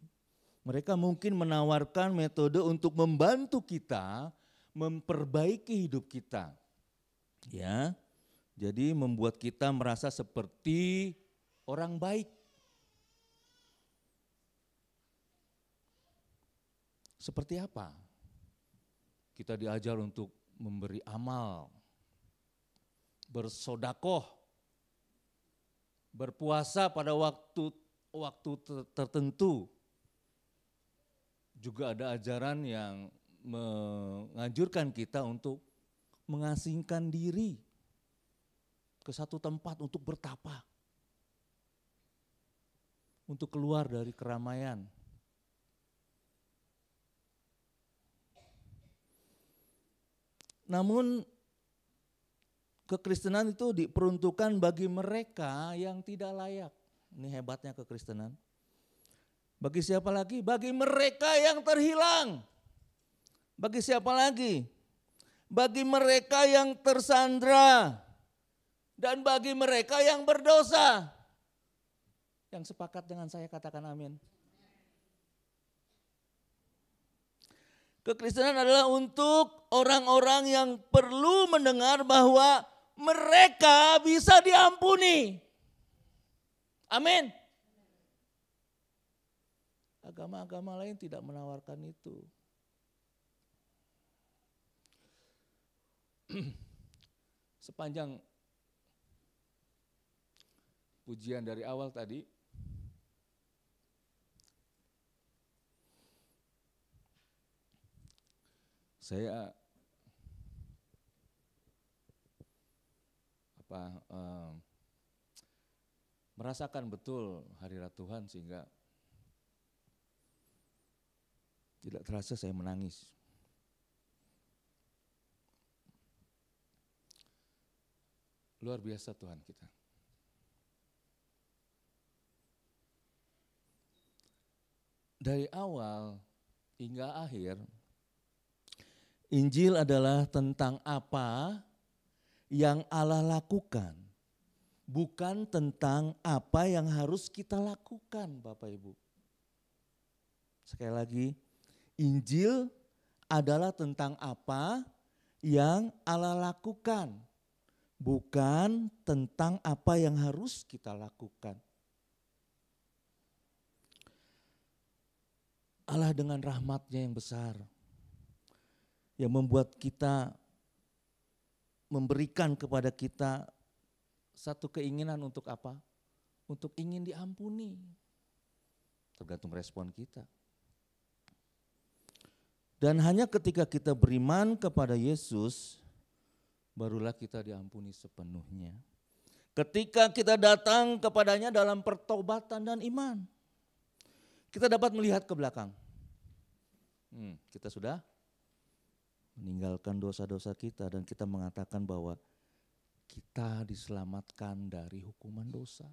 Mereka mungkin menawarkan metode untuk membantu kita memperbaiki hidup kita. Ya. Jadi membuat kita merasa seperti orang baik. Seperti apa? Kita diajar untuk memberi amal, bersodakoh, berpuasa pada waktu tertentu. Juga ada ajaran yang menganjurkan kita untuk mengasingkan diri ke satu tempat untuk bertapa, untuk keluar dari keramaian. Namun kekristenan itu diperuntukkan bagi mereka yang tidak layak. Ini hebatnya kekristenan. Bagi siapa lagi? Bagi mereka yang terhilang. Bagi siapa lagi? Bagi mereka yang tersandra. Dan bagi mereka yang berdosa. Yang sepakat dengan saya katakan amin. Kekristenan adalah untuk orang-orang yang perlu mendengar bahwa mereka bisa diampuni. Amin. Agama-agama lain tidak menawarkan itu. Sepanjang pujian dari awal tadi, saya merasakan betul hadirat Tuhan sehingga tidak terasa saya menangis. Luar biasa Tuhan kita. Dari awal hingga akhir, Injil adalah tentang apa yang Allah lakukan, bukan tentang apa yang harus kita lakukan, Bapak Ibu. Sekali lagi, Injil adalah tentang apa yang Allah lakukan, bukan tentang apa yang harus kita lakukan. Allah dengan rahmat-Nya yang besar, yang membuat kita, memberikan kepada kita satu keinginan untuk apa? Untuk ingin diampuni. Tergantung respon kita. Dan hanya ketika kita beriman kepada Yesus, barulah kita diampuni sepenuhnya. Ketika kita datang kepadanya dalam pertobatan dan iman, kita dapat melihat ke belakang. Kita sudah meninggalkan dosa-dosa kita dan kita mengatakan bahwa kita diselamatkan dari hukuman dosa.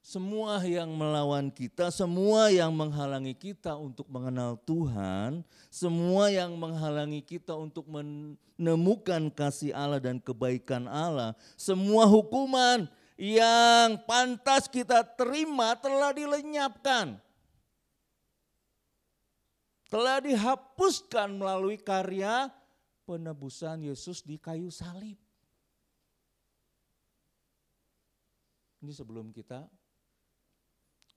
semua yang melawan kita, semua yang menghalangi kita untuk mengenal Tuhan, semua yang menghalangi kita untuk menemukan kasih Allah dan kebaikan Allah, semua hukuman yang pantas kita terima telah dilenyapkan. Telah dihapuskan melalui karya penebusan Yesus di kayu salib. Ini sebelum kita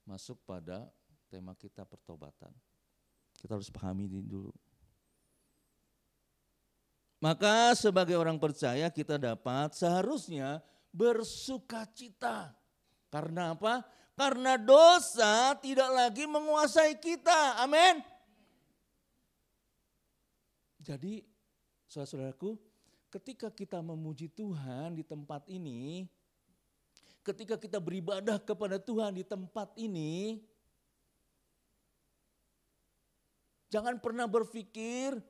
masuk pada tema kita pertobatan. Kita harus pahami ini dulu. Maka sebagai orang percaya kita dapat seharusnya bersukacita. Karena apa? Karena dosa tidak lagi menguasai kita. Amin. Jadi saudara-saudaraku, ketika kita memuji Tuhan di tempat ini, ketika kita beribadah kepada Tuhan di tempat ini, jangan pernah berpikir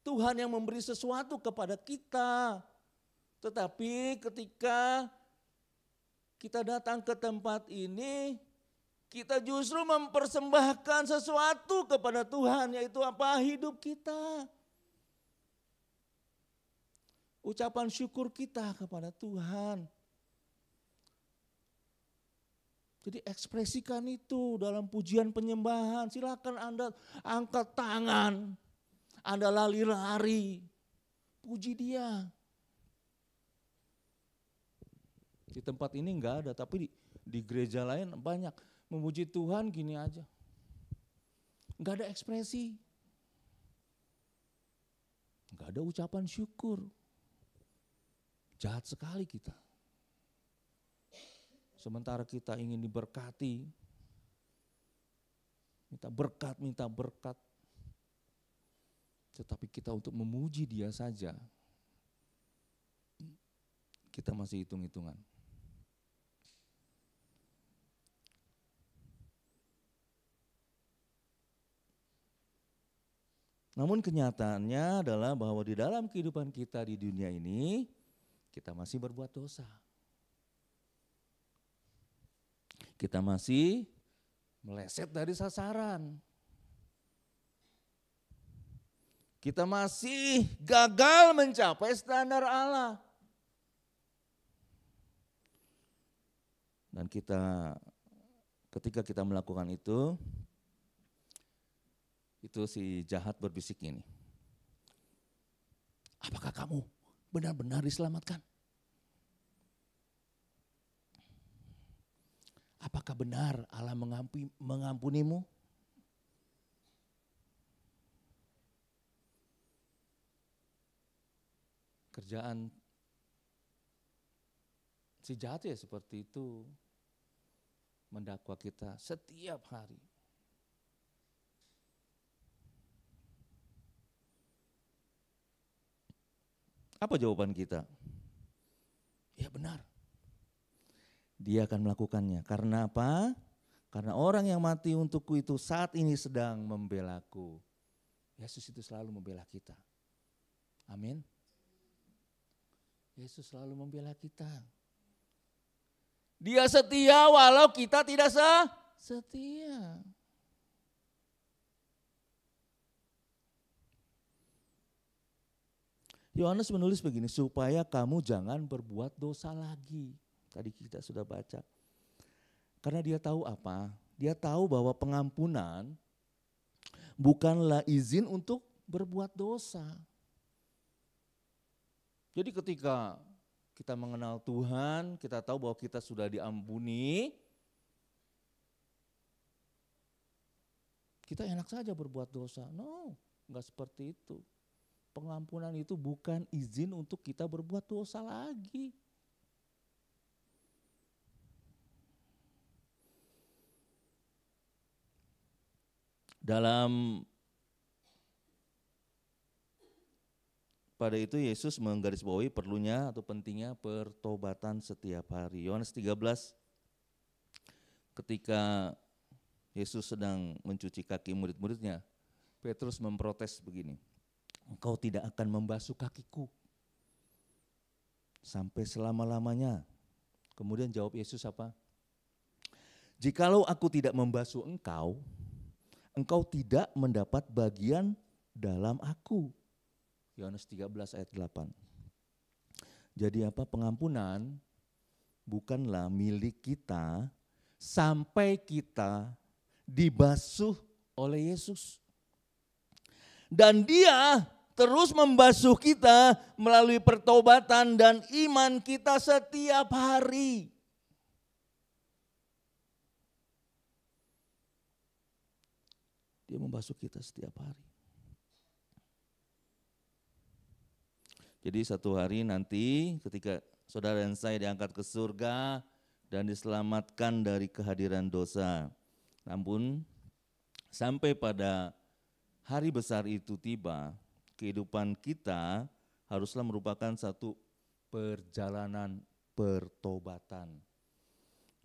Tuhan yang memberi sesuatu kepada kita. Tetapi ketika kita datang ke tempat ini, kita justru mempersembahkan sesuatu kepada Tuhan, yaitu apa? Hidup kita. Ucapan syukur kita kepada Tuhan. Jadi ekspresikan itu dalam pujian penyembahan. Silakan Anda angkat tangan. Anda lari-lari. Puji Dia. Di tempat ini enggak ada, tapi di gereja lain banyak. Memuji Tuhan gini aja. Enggak ada ekspresi. Enggak ada ucapan syukur. Jahat sekali kita. Sementara kita ingin diberkati, minta berkat. Tetapi kita untuk memuji Dia saja, kita masih hitung-hitungan. Namun kenyataannya adalah bahwa di dalam kehidupan kita di dunia ini, kita masih berbuat dosa. Kita masih meleset dari sasaran. Kita masih gagal mencapai standar Allah. Dan ketika kita melakukan itu si jahat berbisik ini. Apakah kamu benar-benar diselamatkan? Apakah benar Allah mengampunimu? Kerjaan si jahat ya seperti itu, mendakwa kita setiap hari. Apa jawaban kita? Ya benar. Dia akan melakukannya. Karena apa? Karena orang yang mati untukku itu saat ini sedang membelaku. Yesus itu selalu membela kita. Amin. Yesus selalu membela kita. Dia setia walau kita tidak setia. Yohanes menulis begini, supaya kamu jangan berbuat dosa lagi. Tadi kita sudah baca. Karena dia tahu apa? Dia tahu bahwa pengampunan bukanlah izin untuk berbuat dosa. Jadi ketika kita mengenal Tuhan, kita tahu bahwa kita sudah diampuni, kita enak saja berbuat dosa. No, enggak seperti itu. Pengampunan itu bukan izin untuk kita berbuat dosa lagi. Pada itu Yesus menggarisbawahi perlunya atau pentingnya pertobatan setiap hari. Yohanes 13 ketika Yesus sedang mencuci kaki murid-muridnya, Petrus memprotes begini, engkau tidak akan membasuh kakiku sampai selama-lamanya. Kemudian jawab Yesus apa? Jikalau aku tidak membasuh engkau, engkau tidak mendapat bagian dalam aku. Yohanes 13 ayat 8. Jadi apa, pengampunan bukanlah milik kita sampai kita dibasuh oleh Yesus. Dan Dia terus membasuh kita melalui pertobatan dan iman kita setiap hari. Dia membasuh kita setiap hari. Jadi satu hari nanti ketika saudara dan saya diangkat ke surga dan diselamatkan dari kehadiran dosa. Namun sampai pada hari besar itu tiba, kehidupan kita haruslah merupakan satu perjalanan pertobatan.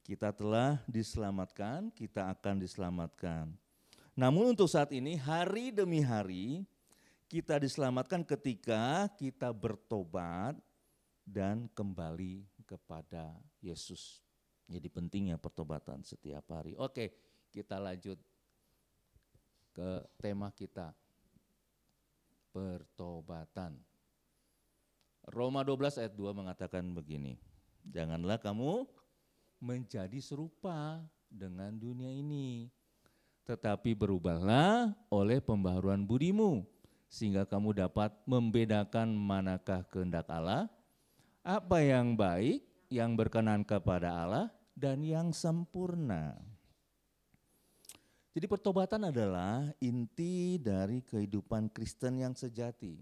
Kita telah diselamatkan, kita akan diselamatkan. Namun untuk saat ini hari demi hari kita diselamatkan ketika kita bertobat dan kembali kepada Yesus. Jadi pentingnya pertobatan setiap hari. Oke, kita lanjut ke tema kita. Pertobatan. Roma 12 ayat 2 mengatakan begini. Janganlah kamu menjadi serupa dengan dunia ini, tetapi berubahlah oleh pembaharuan budimu, sehingga kamu dapat membedakan manakah kehendak Allah, apa yang baik, yang berkenan kepada Allah, dan yang sempurna. Jadi pertobatan adalah inti dari kehidupan Kristen yang sejati.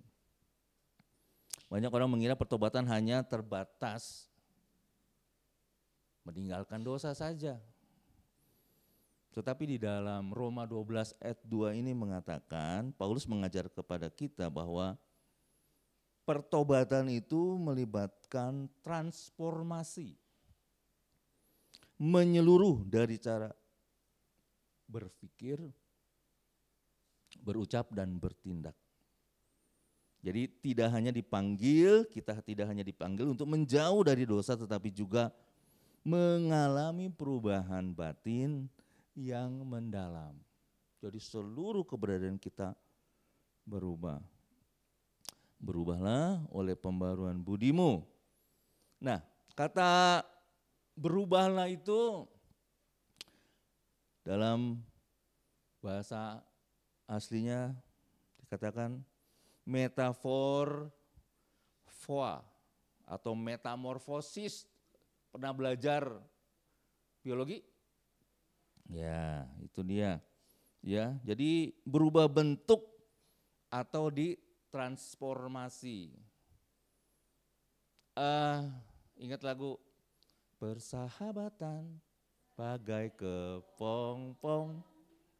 Banyak orang mengira pertobatan hanya terbatas meninggalkan dosa saja. Tetapi di dalam Roma 12 ayat 2 ini mengatakan, Paulus mengajar kepada kita bahwa pertobatan itu melibatkan transformasi, menyeluruh dari cara berpikir, berucap dan bertindak. Jadi tidak hanya dipanggil, kita tidak hanya dipanggil untuk menjauh dari dosa, tetapi juga mengalami perubahan batin yang mendalam. Jadi seluruh keberadaan kita berubah. Berubahlah oleh pembaruan budimu. Nah, kata berubahlah itu dalam bahasa aslinya dikatakan metafor atau metamorfosis. Pernah belajar biologi? Ya, itu dia. Ya, jadi berubah bentuk atau ditransformasi. Ingat lagu Persahabatan bagai kepompong.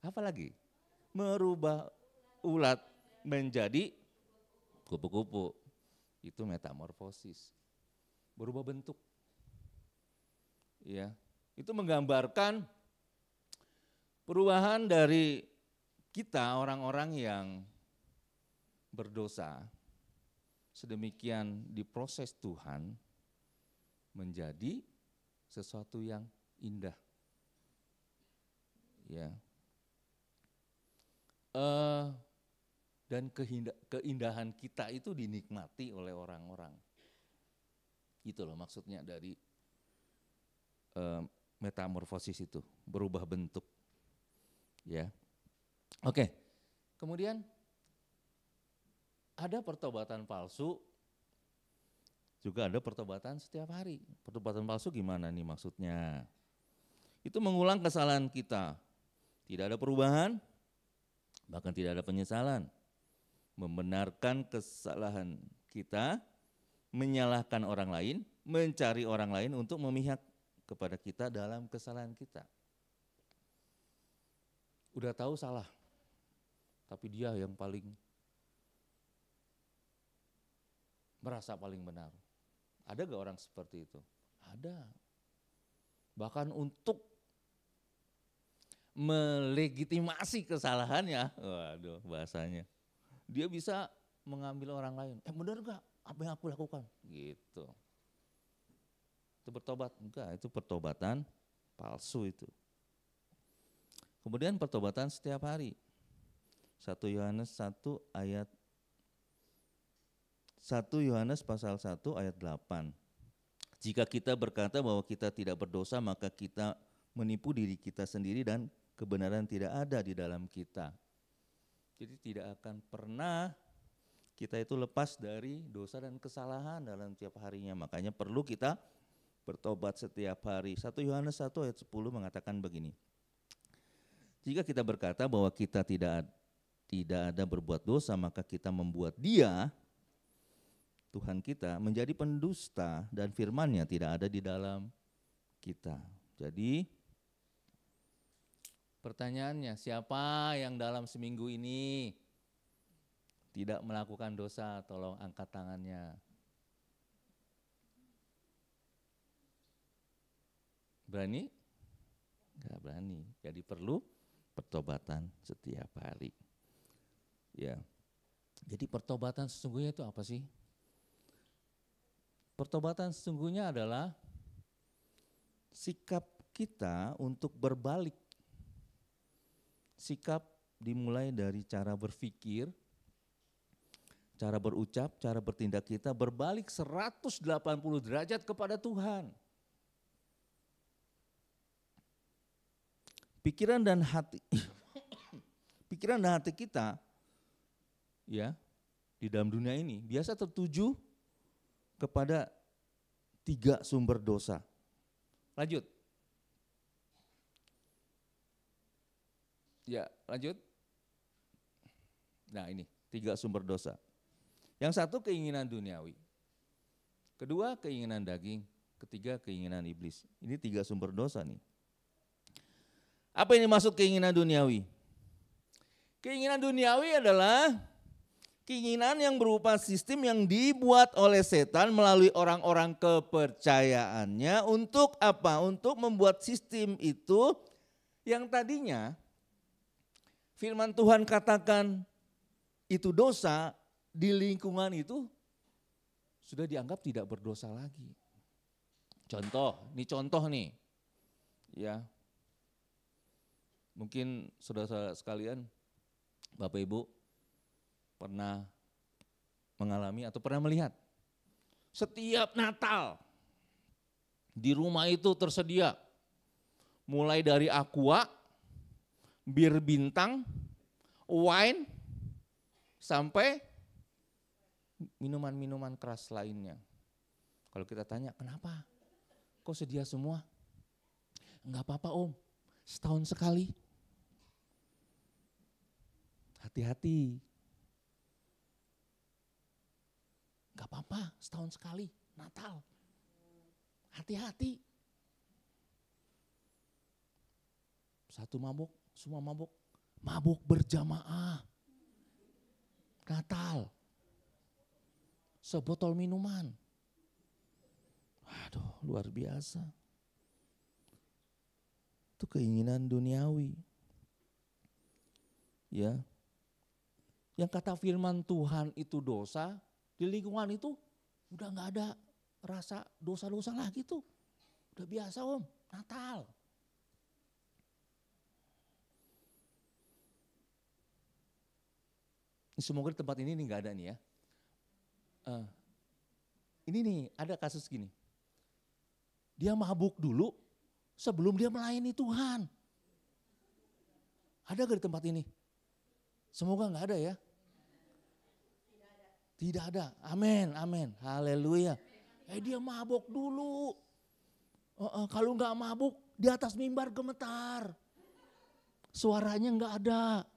Apa lagi? Merubah ulat menjadi kupu-kupu. Itu metamorfosis. Berubah bentuk. Ya, itu menggambarkan perubahan dari kita orang-orang yang berdosa sedemikian diproses Tuhan menjadi sesuatu yang indah. Ya. Dan keindahan kita itu dinikmati oleh orang-orang. Gitu loh maksudnya dari metamorfosis itu, berubah bentuk. Ya. Oke. Kemudian ada pertobatan palsu, juga ada pertobatan setiap hari. Pertobatan palsu gimana nih maksudnya? Itu mengulang kesalahan kita. Tidak ada perubahan, bahkan tidak ada penyesalan. Membenarkan kesalahan kita, menyalahkan orang lain, mencari orang lain untuk memihak kepada kita dalam kesalahan kita. Udah tahu salah, tapi dia yang paling merasa paling benar. Ada gak orang seperti itu? Ada. Bahkan untuk melegitimasi kesalahannya, waduh bahasanya, dia bisa mengambil orang lain. Benar gak apa yang aku lakukan? Gitu. Itu bertobat? Enggak, itu pertobatan palsu itu. Kemudian pertobatan setiap hari. 1 Yohanes 1 ayat 1 Yohanes pasal 1 ayat 8. Jika kita berkata bahwa kita tidak berdosa, maka kita menipu diri kita sendiri dan kebenaran tidak ada di dalam kita. Jadi tidak akan pernah kita itu lepas dari dosa dan kesalahan dalam tiap harinya. Makanya perlu kita bertobat setiap hari. 1 Yohanes 1 ayat 10 mengatakan begini. Jika kita berkata bahwa kita tidak ada berbuat dosa, maka kita membuat Dia, Tuhan kita, menjadi pendusta dan firman-Nya tidak ada di dalam kita. Jadi pertanyaannya, siapa yang dalam seminggu ini tidak melakukan dosa? Tolong angkat tangannya. Berani? Enggak berani. Jadi perlu pertobatan setiap hari. Ya. Jadi pertobatan sesungguhnya itu apa sih? Pertobatan sesungguhnya adalah sikap kita untuk berbalik. Sikap dimulai dari cara berpikir, cara berucap, cara bertindak kita berbalik 180 derajat kepada Tuhan. Pikiran dan hati kita ya di dalam dunia ini biasa tertuju kepada 3 sumber dosa. Lanjut. Ya, lanjut. Nah, ini 3 sumber dosa. Yang satu keinginan duniawi. Kedua keinginan daging, ketiga keinginan iblis. Ini 3 sumber dosa nih. Apa ini maksud keinginan duniawi? Keinginan duniawi adalah keinginan yang berupa sistem yang dibuat oleh setan melalui orang-orang kepercayaannya untuk apa? Untuk membuat sistem itu yang tadinya firman Tuhan katakan itu dosa, di lingkungan itu sudah dianggap tidak berdosa lagi. Contoh nih. Ya. Mungkin saudara-saudara sekalian, Bapak Ibu pernah mengalami atau pernah melihat setiap Natal di rumah itu tersedia mulai dari aqua, bir bintang, wine, sampai minuman-minuman keras lainnya. Kalau kita tanya kenapa? Kok sedia semua? Enggak apa-apa Om, setahun sekali. Hati-hati. Gak apa-apa, setahun sekali, Natal. Hati-hati. Satu mabuk, semua mabuk. Mabuk berjamaah. Natal. Sebotol minuman. Aduh, luar biasa. Itu keinginan duniawi. Ya. Yang kata firman Tuhan itu dosa, di lingkungan itu udah gak ada rasa dosa-dosa lagi tuh. Udah biasa Om, Natal. Semoga di tempat ini gak ada nih ya. Ini nih ada kasus gini. Dia mabuk dulu sebelum dia melayani Tuhan. Ada gak di tempat ini? Semoga gak ada ya. Tidak ada. Amin, amin. Haleluya. Dia mabuk dulu. Kalau nggak mabuk di atas mimbar gemetar. Suaranya nggak ada.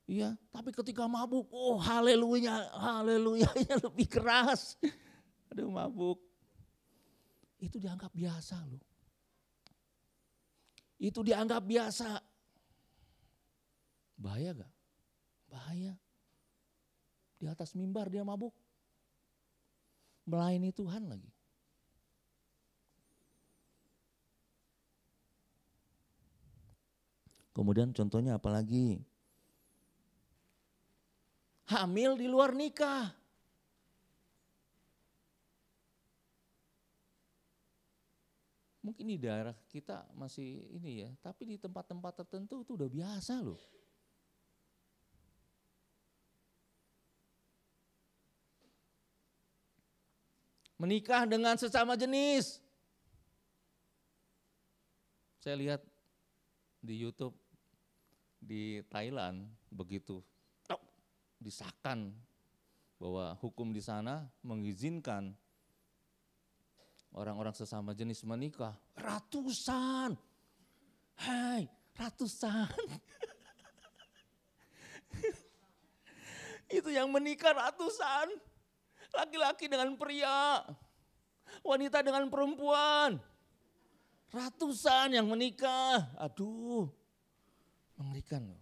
Iya, tapi ketika mabuk, oh haleluya, haleluyanya lebih keras. Aduh mabuk. Itu dianggap biasa loh. Itu dianggap biasa. Bahaya gak? Bahaya. Di atas mimbar dia mabuk. Melayani Tuhan lagi. Kemudian contohnya apa lagi? Hamil di luar nikah. Mungkin di daerah kita masih ini ya, tapi di tempat-tempat tertentu itu udah biasa loh. Menikah dengan sesama jenis. Saya lihat di YouTube di Thailand begitu disahkan bahwa hukum di sana mengizinkan orang-orang sesama jenis menikah, ratusan. Hai, ratusan. Itu yang menikah ratusan. Laki-laki dengan pria, wanita dengan perempuan. Ratusan yang menikah. Aduh, mengerikan loh.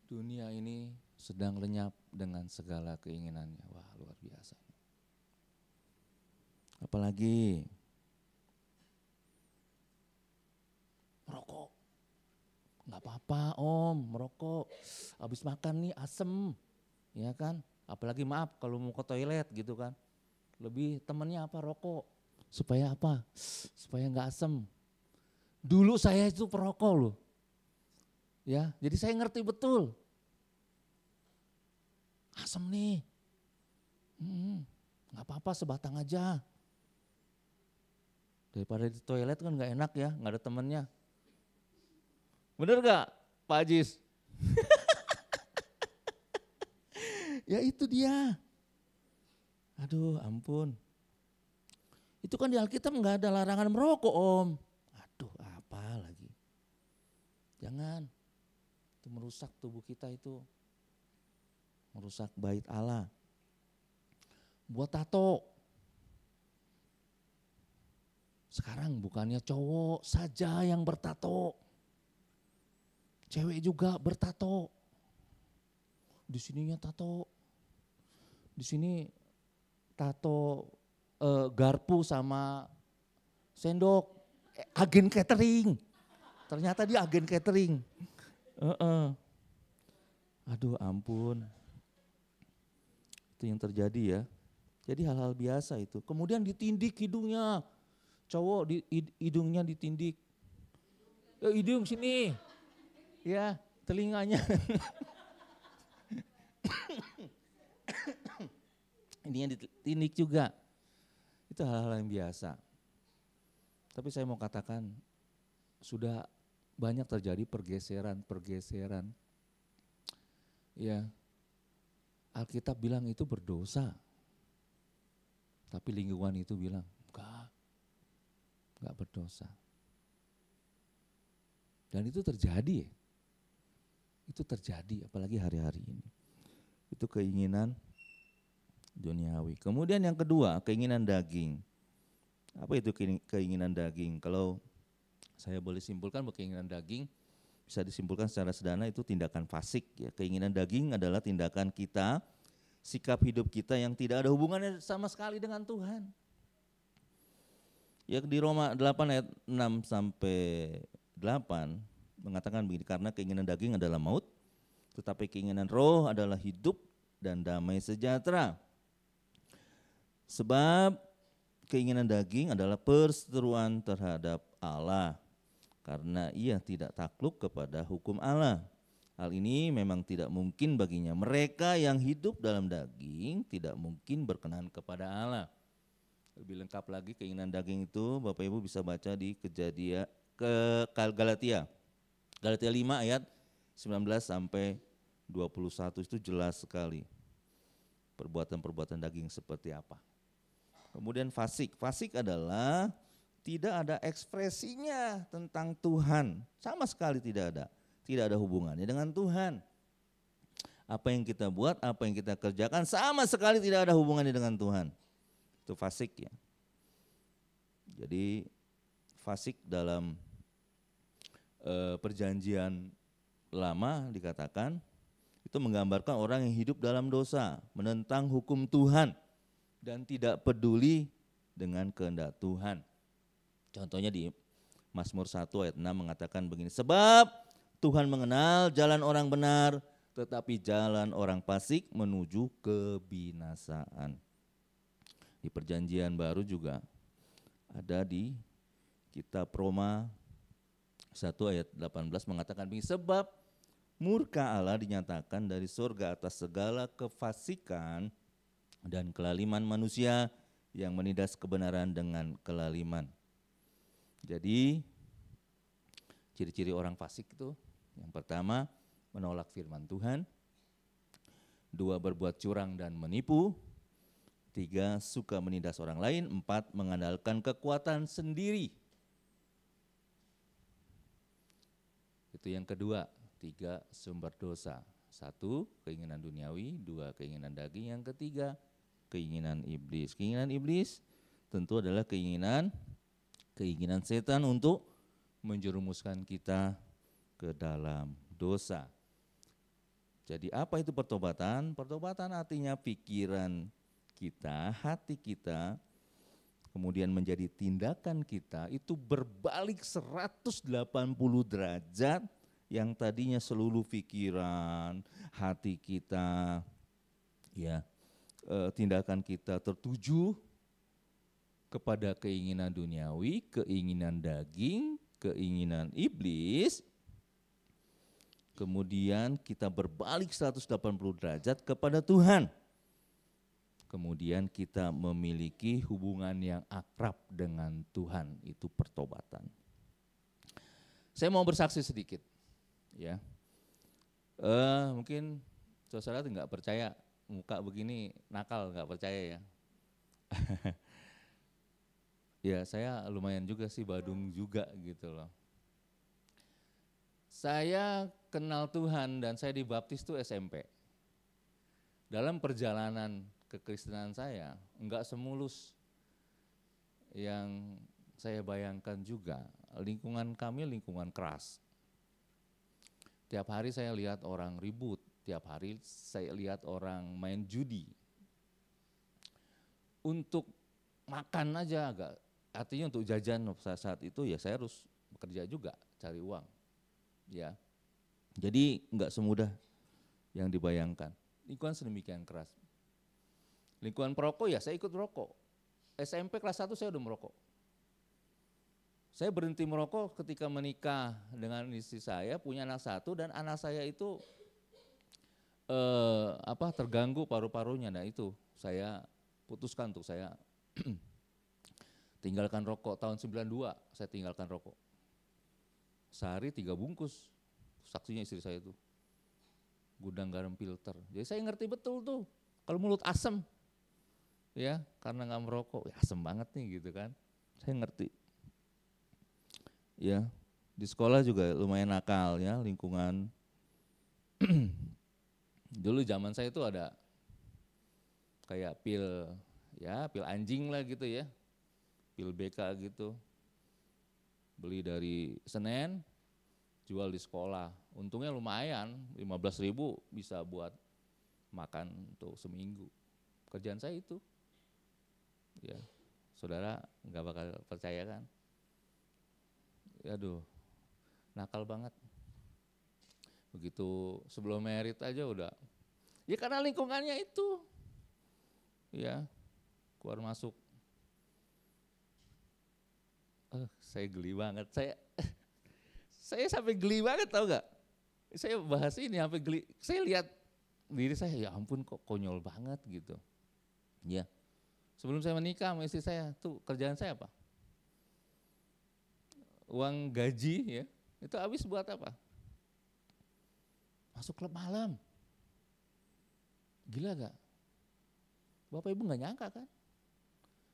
Dunia ini sedang lenyap dengan segala keinginannya. Wah, luar biasa. Apalagi merokok. Nggak apa-apa om, merokok. Habis makan nih asem, ya kan? Apalagi maaf kalau mau ke toilet gitu kan. Lebih temennya apa, rokok. Supaya apa? Supaya nggak asem. Dulu saya itu perokok loh. Ya, jadi saya ngerti betul. Asem nih. Nggak apa-apa sebatang aja. Daripada di toilet kan nggak enak ya, nggak ada temennya. Bener gak Pak Ajis? Ya itu dia. Aduh ampun. Itu kan di Alkitab nggak ada larangan merokok om. Aduh apa lagi. Jangan. Itu merusak tubuh kita itu. Merusak bait Allah. Buat tato. Sekarang bukannya cowok saja yang bertato. Cewek juga bertato. Di sininya tato. Di sini tato garpu sama sendok. Agen catering. Ternyata dia agen catering. Aduh ampun. Itu yang terjadi ya. Jadi hal-hal biasa itu. Kemudian ditindik hidungnya. Cowok hidungnya ditindik. Hidung sini. Ya, telinganya. Ininya ditindik juga. Itu hal-hal yang biasa. Tapi saya mau katakan, sudah banyak terjadi pergeseran. Ya, Alkitab bilang itu berdosa. Tapi lingkungan itu bilang, enggak berdosa. Dan itu terjadi. Itu terjadi apalagi hari-hari ini. Itu keinginan duniawi. Kemudian yang kedua, keinginan daging. Apa itu keinginan daging? Kalau saya boleh simpulkan bahwa keinginan daging bisa disimpulkan secara sederhana itu tindakan fasik. Ya. Keinginan daging adalah tindakan kita, sikap hidup kita yang tidak ada hubungannya sama sekali dengan Tuhan. Ya di Roma 8 ayat 6 sampai 8 mengatakan begini, karena keinginan daging adalah maut, tetapi keinginan roh adalah hidup dan damai sejahtera. Sebab keinginan daging adalah perseteruan terhadap Allah, karena ia tidak takluk kepada hukum Allah. Hal ini memang tidak mungkin baginya. Mereka yang hidup dalam daging tidak mungkin berkenan kepada Allah. Lebih lengkap lagi keinginan daging itu Bapak Ibu bisa baca di Galatia 5 ayat 19 sampai 21 itu jelas sekali. Perbuatan-perbuatan daging seperti apa. Kemudian fasik. Fasik adalah tidak ada ekspresinya tentang Tuhan. Sama sekali tidak ada. Tidak ada hubungannya dengan Tuhan. Apa yang kita buat, apa yang kita kerjakan sama sekali tidak ada hubungannya dengan Tuhan. Itu fasik ya. Jadi fasik dalam perjanjian lama dikatakan itu menggambarkan orang yang hidup dalam dosa, menentang hukum Tuhan dan tidak peduli dengan kehendak Tuhan. Contohnya di Mazmur 1 ayat 6 mengatakan begini, sebab Tuhan mengenal jalan orang benar, tetapi jalan orang fasik menuju kebinasaan. Di perjanjian baru juga Ada di kitab Roma 1 ayat 18 mengatakan begini, sebab murka Allah dinyatakan dari surga atas segala kefasikan dan kelaliman manusia yang menindas kebenaran dengan kelaliman. Jadi ciri-ciri orang fasik itu, yang pertama menolak firman Tuhan, 2 berbuat curang dan menipu, 3 suka menindas orang lain, 4 mengandalkan kekuatan sendiri. Itu yang kedua, 3 sumber dosa. 1 keinginan duniawi, 2 keinginan daging, yang ketiga keinginan iblis. Keinginan iblis tentu adalah keinginan setan untuk menjerumuskan kita ke dalam dosa. Jadi apa itu pertobatan? Pertobatan artinya pikiran kita, hati kita, kemudian menjadi tindakan kita itu berbalik 180 derajat, yang tadinya seluruh pikiran, hati kita, ya, tindakan kita tertuju kepada keinginan duniawi, keinginan daging, keinginan iblis, kemudian kita berbalik 180 derajat kepada Tuhan. Kemudian kita memiliki hubungan yang akrab dengan Tuhan, itu pertobatan. Saya mau bersaksi sedikit, ya. Mungkin saudara nggak percaya, muka begini nakal, nggak percaya ya. Ya saya lumayan juga sih, badung juga gitu loh. Saya kenal Tuhan dan saya dibaptis tuh SMP. Dalam perjalanan kekristenan saya enggak semulus yang saya bayangkan juga. Lingkungan kami lingkungan keras. Tiap hari saya lihat orang ribut, tiap hari saya lihat orang main judi. Untuk makan aja agak, artinya untuk jajan saat itu ya saya harus bekerja juga, cari uang. Ya. Jadi enggak semudah yang dibayangkan. Lingkungan sedemikian keras. Lingkungan perokok ya saya ikut merokok. SMP kelas 1 saya udah merokok. Saya berhenti merokok ketika menikah dengan istri saya, punya anak 1 dan anak saya itu terganggu paru-parunya. Nah itu saya putuskan untuk saya tinggalkan rokok. Tahun 92 saya tinggalkan rokok. Sehari 3 bungkus, saksinya istri saya itu. Gudang garam filter. Jadi saya ngerti betul tuh kalau mulut asem. Ya, karena nggak merokok, ya asem banget nih gitu kan. Saya ngerti. Ya, di sekolah juga lumayan nakal ya, lingkungan. Dulu zaman saya itu ada kayak pil anjing lah gitu ya. Pil BK gitu. Beli dari Senen, jual di sekolah. Untungnya lumayan, 15.000 bisa buat makan untuk seminggu. Kerjaan saya itu. Ya, saudara nggak bakal percaya kan? Aduh, nakal banget. Begitu sebelum merit aja udah. Ya karena lingkungannya itu. Ya, keluar masuk. Saya geli banget. Saya sampai geli banget, tahu nggak? Saya bahas ini sampai geli. Saya lihat diri saya, ya ampun kok konyol banget gitu. Ya. Sebelum saya menikah sama istri saya, tuh kerjaan saya apa? Uang gaji ya, itu habis buat apa? Masuk klub malam. Gila gak? Bapak Ibu gak nyangka kan?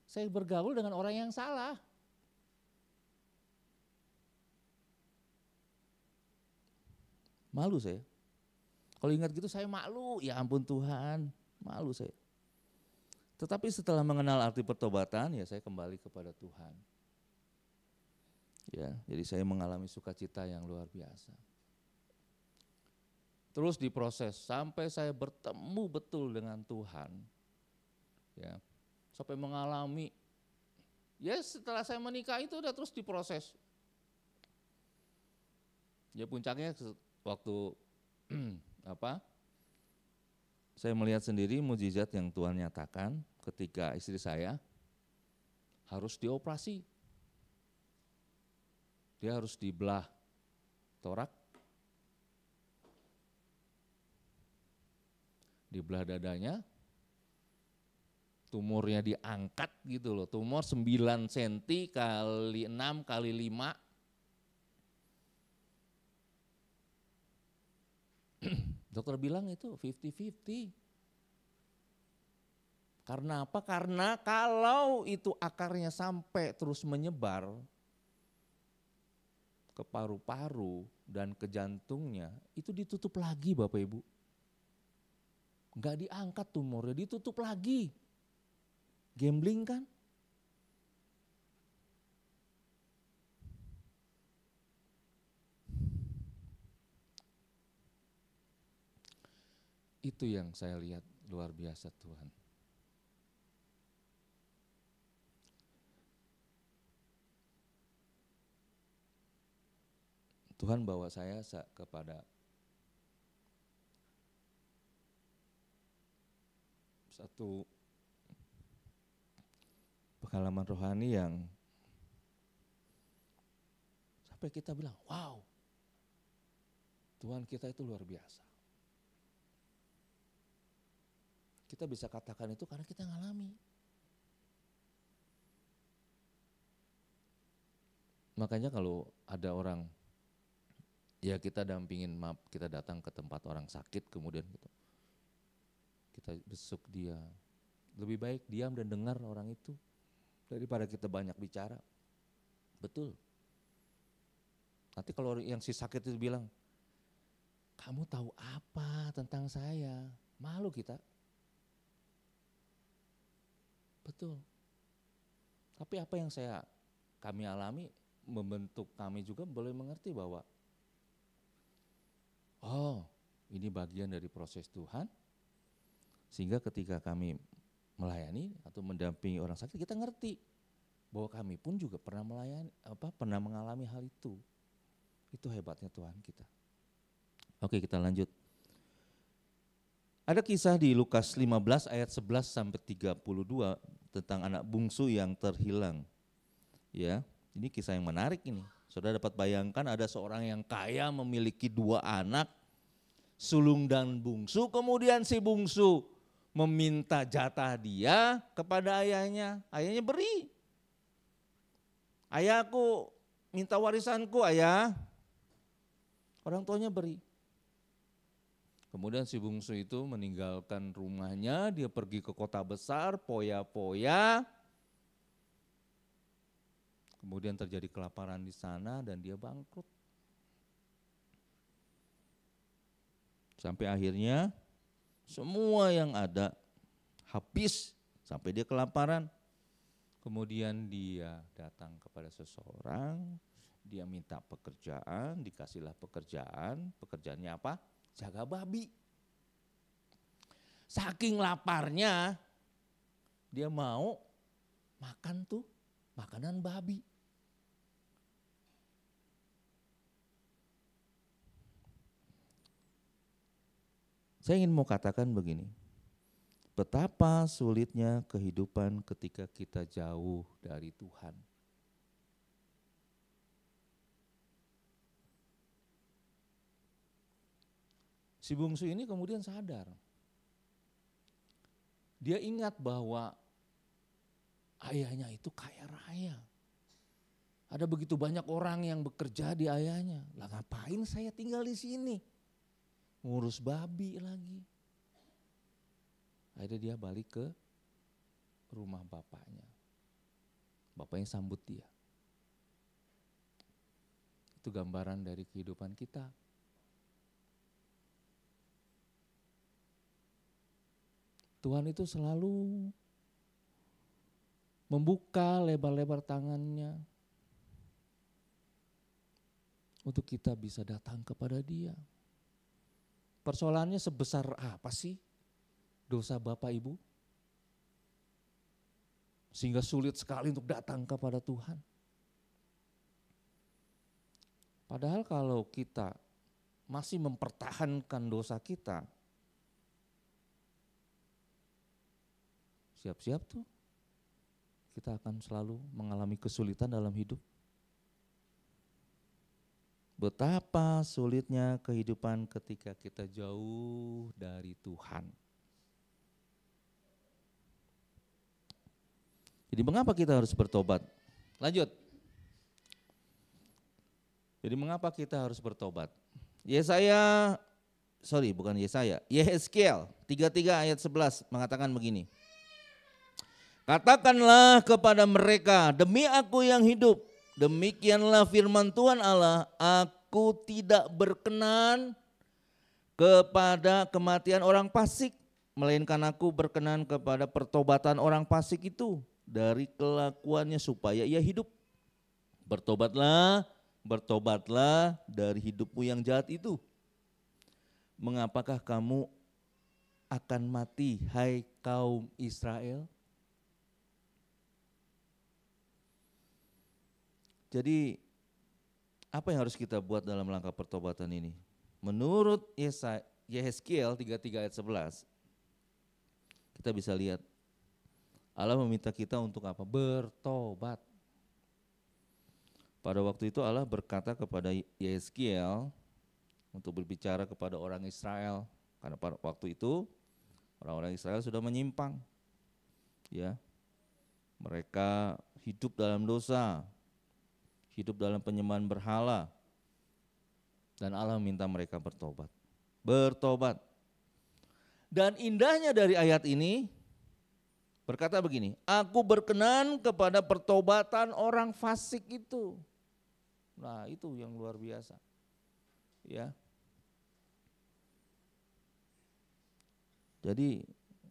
Saya bergaul dengan orang yang salah. Malu saya. Kalau ingat gitu saya malu, ya ampun Tuhan, malu saya. Tetapi setelah mengenal arti pertobatan, ya saya kembali kepada Tuhan. Ya, jadi saya mengalami sukacita yang luar biasa. Terus diproses sampai saya bertemu betul dengan Tuhan. Ya, sampai mengalami. Ya, setelah saya menikah itu udah terus diproses. Ya puncaknya waktu saya melihat sendiri mukjizat yang Tuhan nyatakan ketika istri saya harus dioperasi. Dia harus dibelah torak, dibelah dadanya, tumornya diangkat gitu loh, tumor 9 cm kali 6 kali 5. Dokter bilang itu 50-50. Karena apa? Karena kalau itu akarnya sampai terus menyebar ke paru-paru dan ke jantungnya, itu ditutup lagi Bapak Ibu. Enggak diangkat tumornya, ditutup lagi. Gambling kan? Itu yang saya lihat luar biasa Tuhan. Tuhan bawa saya kepada satu pengalaman rohani yang sampai kita bilang, wow, Tuhan kita itu luar biasa. Kita bisa katakan itu karena kita ngalami. Makanya kalau ada orang, ya kita dampingin, maaf, kita datang ke tempat orang sakit kemudian gitu, kita besuk dia, lebih baik diam dan dengar orang itu daripada kita banyak bicara. Betul. Nanti kalau yang si sakit itu bilang, kamu tahu apa tentang saya? Malu kita. Betul. Tapi apa yang kami alami membentuk kami juga boleh mengerti bahwa oh, ini bagian dari proses Tuhan. Sehingga ketika kami melayani atau mendampingi orang sakit, kita ngerti bahwa kami pun juga pernah pernah mengalami hal itu. Itu hebatnya Tuhan kita. Oke, kita lanjut. Ada kisah di Lukas 15 ayat 11 sampai 32 tentang anak bungsu yang terhilang. Ya, ini kisah yang menarik ini. Saudara dapat bayangkan ada seorang yang kaya memiliki 2 anak, sulung dan bungsu, kemudian si bungsu meminta jatah dia kepada ayahnya. Ayahnya beri. Ayahku minta warisanku ayah. Orang tuanya beri. Kemudian si bungsu itu meninggalkan rumahnya, dia pergi ke kota besar, poya-poya. Kemudian terjadi kelaparan di sana dan dia bangkrut. Sampai akhirnya semua yang ada habis sampai dia kelaparan. Kemudian dia datang kepada seseorang, dia minta pekerjaan, dikasihlah pekerjaan. Pekerjaannya apa? Jaga babi. Saking laparnya dia mau makan tuh makanan babi. Saya ingin mau katakan begini, betapa sulitnya kehidupan ketika kita jauh dari Tuhan. Si bungsu ini kemudian sadar. Dia ingat bahwa ayahnya itu kaya raya. Ada begitu banyak orang yang bekerja di ayahnya. Lah ngapain saya tinggal di sini? Ngurus babi lagi. Akhirnya dia balik ke rumah bapaknya. Bapaknya sambut dia. Itu gambaran dari kehidupan kita. Tuhan itu selalu membuka lebar-lebar tangannya untuk kita bisa datang kepada Dia. Persoalannya sebesar apa sih dosa Bapak Ibu? Sehingga sulit sekali untuk datang kepada Tuhan. Padahal kalau kita masih mempertahankan dosa kita, siap-siap tuh kita akan selalu mengalami kesulitan dalam hidup. Betapa sulitnya kehidupan ketika kita jauh dari Tuhan. Jadi mengapa kita harus bertobat? Lanjut. Jadi mengapa kita harus bertobat? Yesaya 33 ayat 11 mengatakan begini. Katakanlah kepada mereka, demi aku yang hidup, demikianlah firman Tuhan Allah, aku tidak berkenan kepada kematian orang fasik, melainkan aku berkenan kepada pertobatan orang fasik itu dari kelakuannya supaya ia hidup. Bertobatlah, bertobatlah dari hidupmu yang jahat itu. Mengapakah kamu akan mati, hai kaum Israel? Jadi apa yang harus kita buat dalam langkah pertobatan ini? Menurut Yehezkiel 33 ayat 11, kita bisa lihat Allah meminta kita untuk apa? Bertobat. Pada waktu itu Allah berkata kepada Yehezkiel untuk berbicara kepada orang Israel, karena pada waktu itu orang-orang Israel sudah menyimpang. Ya. Mereka hidup dalam dosa, hidup dalam penyembahan berhala, dan Allah minta mereka bertobat. Bertobat. Dan indahnya dari ayat ini berkata begini, aku berkenan kepada pertobatan orang fasik itu. Nah, itu yang luar biasa. Ya. Jadi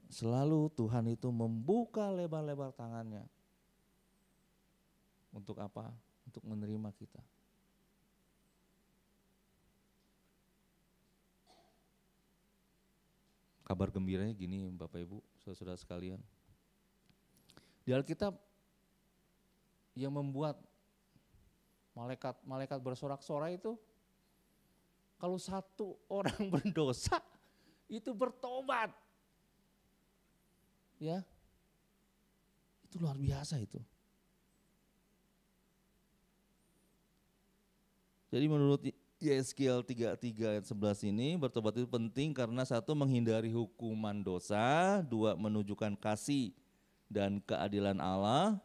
selalu Tuhan itu membuka lebar-lebar tangannya. Untuk apa? Untuk menerima kita. Kabar gembiranya gini Bapak Ibu, saudara-saudara sekalian. Di Alkitab yang membuat malaikat bersorak-sorai itu, kalau satu orang berdosa itu bertobat. Ya. Itu luar biasa itu. Jadi menurut Yehezkiel 33 ayat 11 ini, bertobat itu penting karena satu, menghindari hukuman dosa, dua, menunjukkan kasih dan keadilan Allah,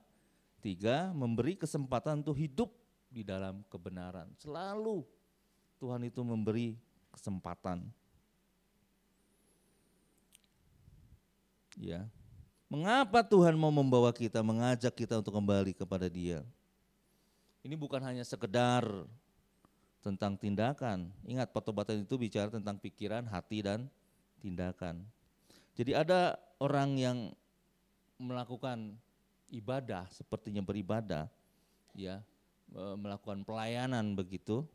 tiga, memberi kesempatan untuk hidup di dalam kebenaran. Selalu Tuhan itu memberi kesempatan. Ya. Mengapa Tuhan mau membawa kita, mengajak kita untuk kembali kepada Dia? Ini bukan hanya sekedar tentang tindakan. Ingat, pertobatan itu bicara tentang pikiran, hati, dan tindakan. Jadi ada orang yang melakukan ibadah, sepertinya beribadah, ya, melakukan pelayanan begitu,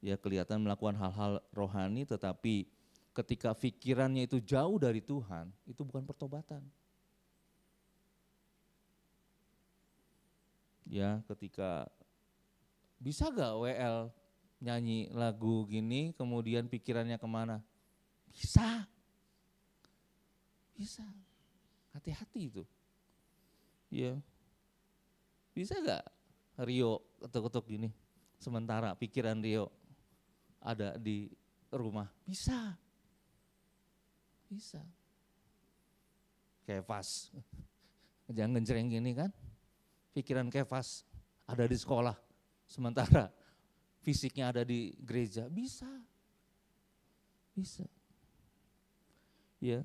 ya, kelihatan melakukan hal-hal rohani, tetapi ketika pikirannya itu jauh dari Tuhan, itu bukan pertobatan. Ya, ketika bisa gak WL nyanyi lagu gini, kemudian pikirannya kemana? Bisa. Bisa. Hati-hati itu. Ya. Bisa gak Rio ketuk-ketuk gini, sementara pikiran Rio ada di rumah? Bisa. Bisa. Kefas. Jangan genjreng gini kan. Pikiran Kefas ada di sekolah, sementara fisiknya ada di gereja. Bisa. Bisa. Ya.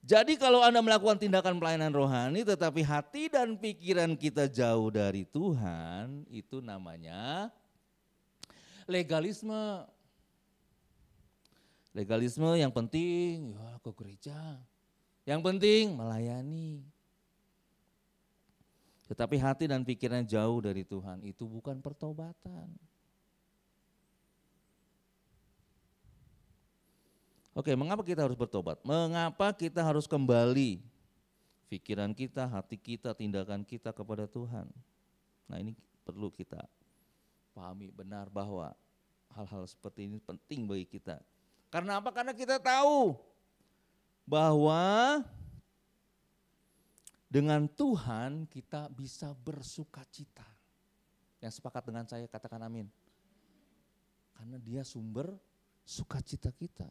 Jadi kalau Anda melakukan tindakan pelayanan rohani tetapi hati dan pikiran kita jauh dari Tuhan, itu namanya legalisme. Legalisme yang penting ya ke gereja. Yang penting melayani. Tetapi hati dan pikiran jauh dari Tuhan, itu bukan pertobatan. Oke, mengapa kita harus bertobat? Mengapa kita harus kembali pikiran kita, hati kita, tindakan kita kepada Tuhan? Nah, ini perlu kita pahami benar bahwa hal-hal seperti ini penting bagi kita. Karena apa? Karena kita tahu bahwa Dengan Tuhan kita bisa bersukacita. Yang sepakat dengan saya katakan amin. Karena dia sumber sukacita kita.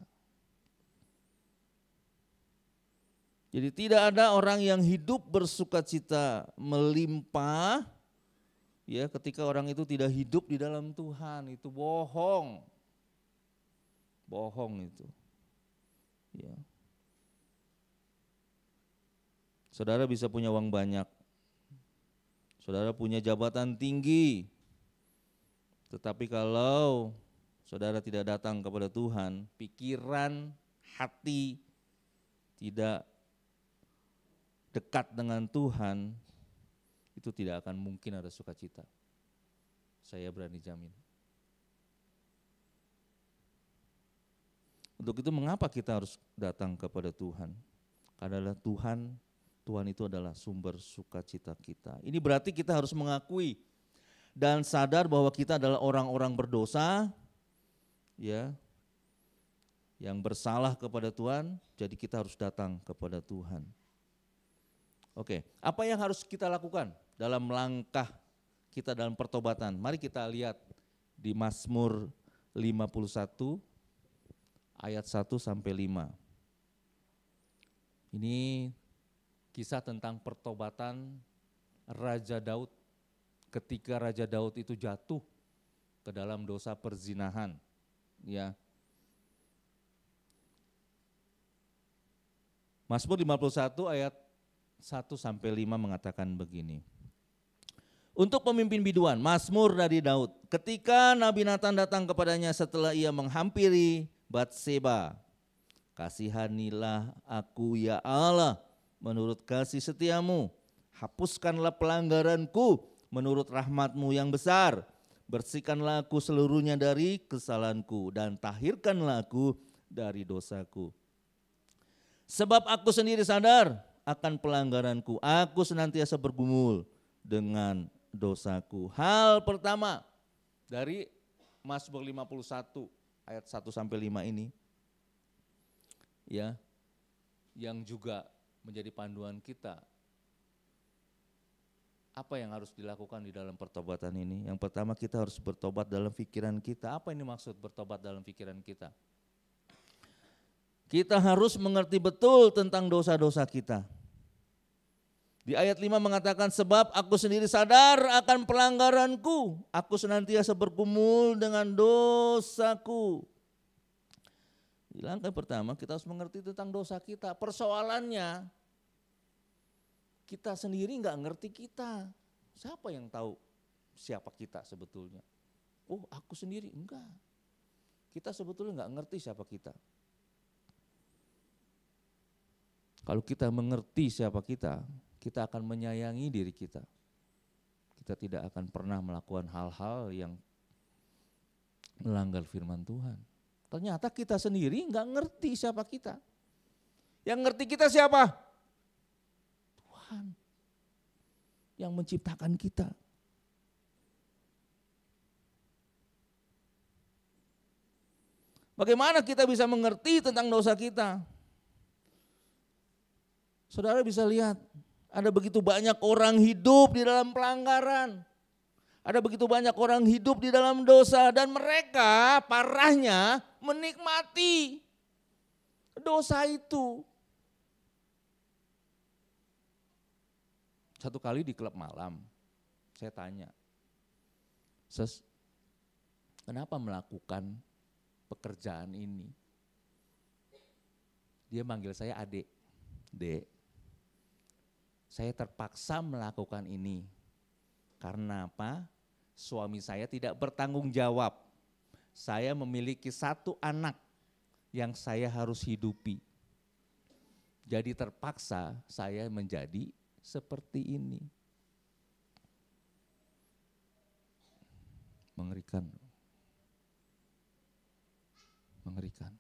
Jadi tidak ada orang yang hidup bersukacita melimpah ya ketika orang itu tidak hidup di dalam Tuhan, itu bohong. Bohong itu. Ya. Saudara bisa punya uang banyak. Saudara punya jabatan tinggi. Tetapi kalau saudara tidak datang kepada Tuhan, pikiran, hati tidak dekat dengan Tuhan, itu tidak akan mungkin ada sukacita. Saya berani jamin. Untuk itu mengapa kita harus datang kepada Tuhan? Karena Tuhan itu adalah sumber sukacita kita. Ini berarti kita harus mengakui dan sadar bahwa kita adalah orang-orang berdosa, ya, yang bersalah kepada Tuhan, jadi kita harus datang kepada Tuhan. Oke, apa yang harus kita lakukan dalam langkah kita dalam pertobatan? Mari kita lihat di Mazmur 51 ayat 1 sampai 5. Ini kisah tentang pertobatan Raja Daud ketika Raja Daud itu jatuh ke dalam dosa perzinahan, ya. Mazmur 51 ayat 1 sampai 5 mengatakan begini. Untuk pemimpin biduan, Mazmur dari Daud. Ketika Nabi Nathan datang kepadanya setelah ia menghampiri Batseba, kasihanilah aku ya Allah menurut kasih setiamu, hapuskanlah pelanggaranku menurut rahmatmu yang besar, bersihkanlah aku seluruhnya dari kesalahanku dan tahirkanlah aku dari dosaku. Sebab aku sendiri sadar akan pelanggaranku, aku senantiasa bergumul dengan dosaku. Hal pertama dari Mazmur 51 ayat 1 sampai 5 ini, ya, yang juga menjadi panduan kita. Apa yang harus dilakukan di dalam pertobatan ini? Yang pertama kita harus bertobat dalam pikiran kita. Apa ini maksud bertobat dalam pikiran kita? Kita harus mengerti betul tentang dosa-dosa kita. Di ayat 5 mengatakan, sebab aku sendiri sadar akan pelanggaranku, aku senantiasa bergumul dengan dosaku. Di langkah pertama kita harus mengerti tentang dosa kita. Persoalannya, kita sendiri enggak ngerti kita. Siapa yang tahu siapa kita sebetulnya? Oh, aku sendiri, enggak. Kita sebetulnya enggak ngerti siapa kita. Kalau kita mengerti siapa kita akan menyayangi diri kita. Kita tidak akan pernah melakukan hal-hal yang melanggar firman Tuhan. Ternyata kita sendiri enggak ngerti siapa kita. Yang ngerti kita siapa? Tuhan yang menciptakan kita. Bagaimana kita bisa mengerti tentang dosa kita? Saudara bisa lihat, ada begitu banyak orang hidup di dalam pelanggaran. Ada begitu banyak orang hidup di dalam dosa dan mereka parahnya menikmati dosa itu. Satu kali di klub malam, saya tanya, kenapa melakukan pekerjaan ini? Dia manggil saya adik. Dek, saya terpaksa melakukan ini. Karena apa? Suami saya tidak bertanggung jawab. Saya memiliki satu anak yang saya harus hidupi. Jadi terpaksa saya menjadi seperti ini. Mengerikan. Mengerikan.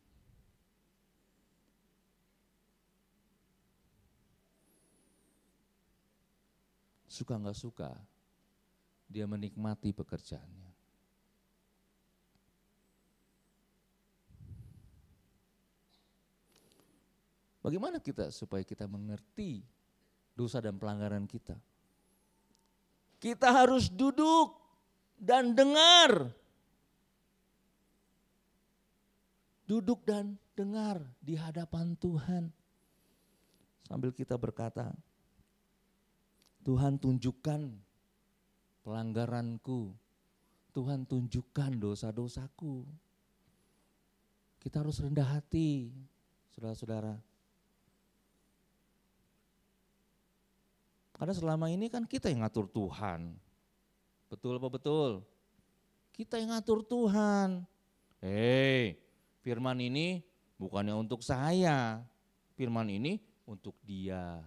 Suka nggak suka, dia menikmati pekerjaannya. Bagaimana kita supaya kita mengerti dosa dan pelanggaran kita. Kita harus duduk dan dengar. Duduk dan dengar di hadapan Tuhan. Sambil kita berkata, Tuhan tunjukkan pelanggaranku. Tuhan tunjukkan dosa-dosaku. Kita harus rendah hati, saudara-saudara. Karena selama ini kan kita yang ngatur Tuhan. Betul apa betul? Kita yang ngatur Tuhan. Firman ini bukannya untuk saya. Firman ini untuk dia.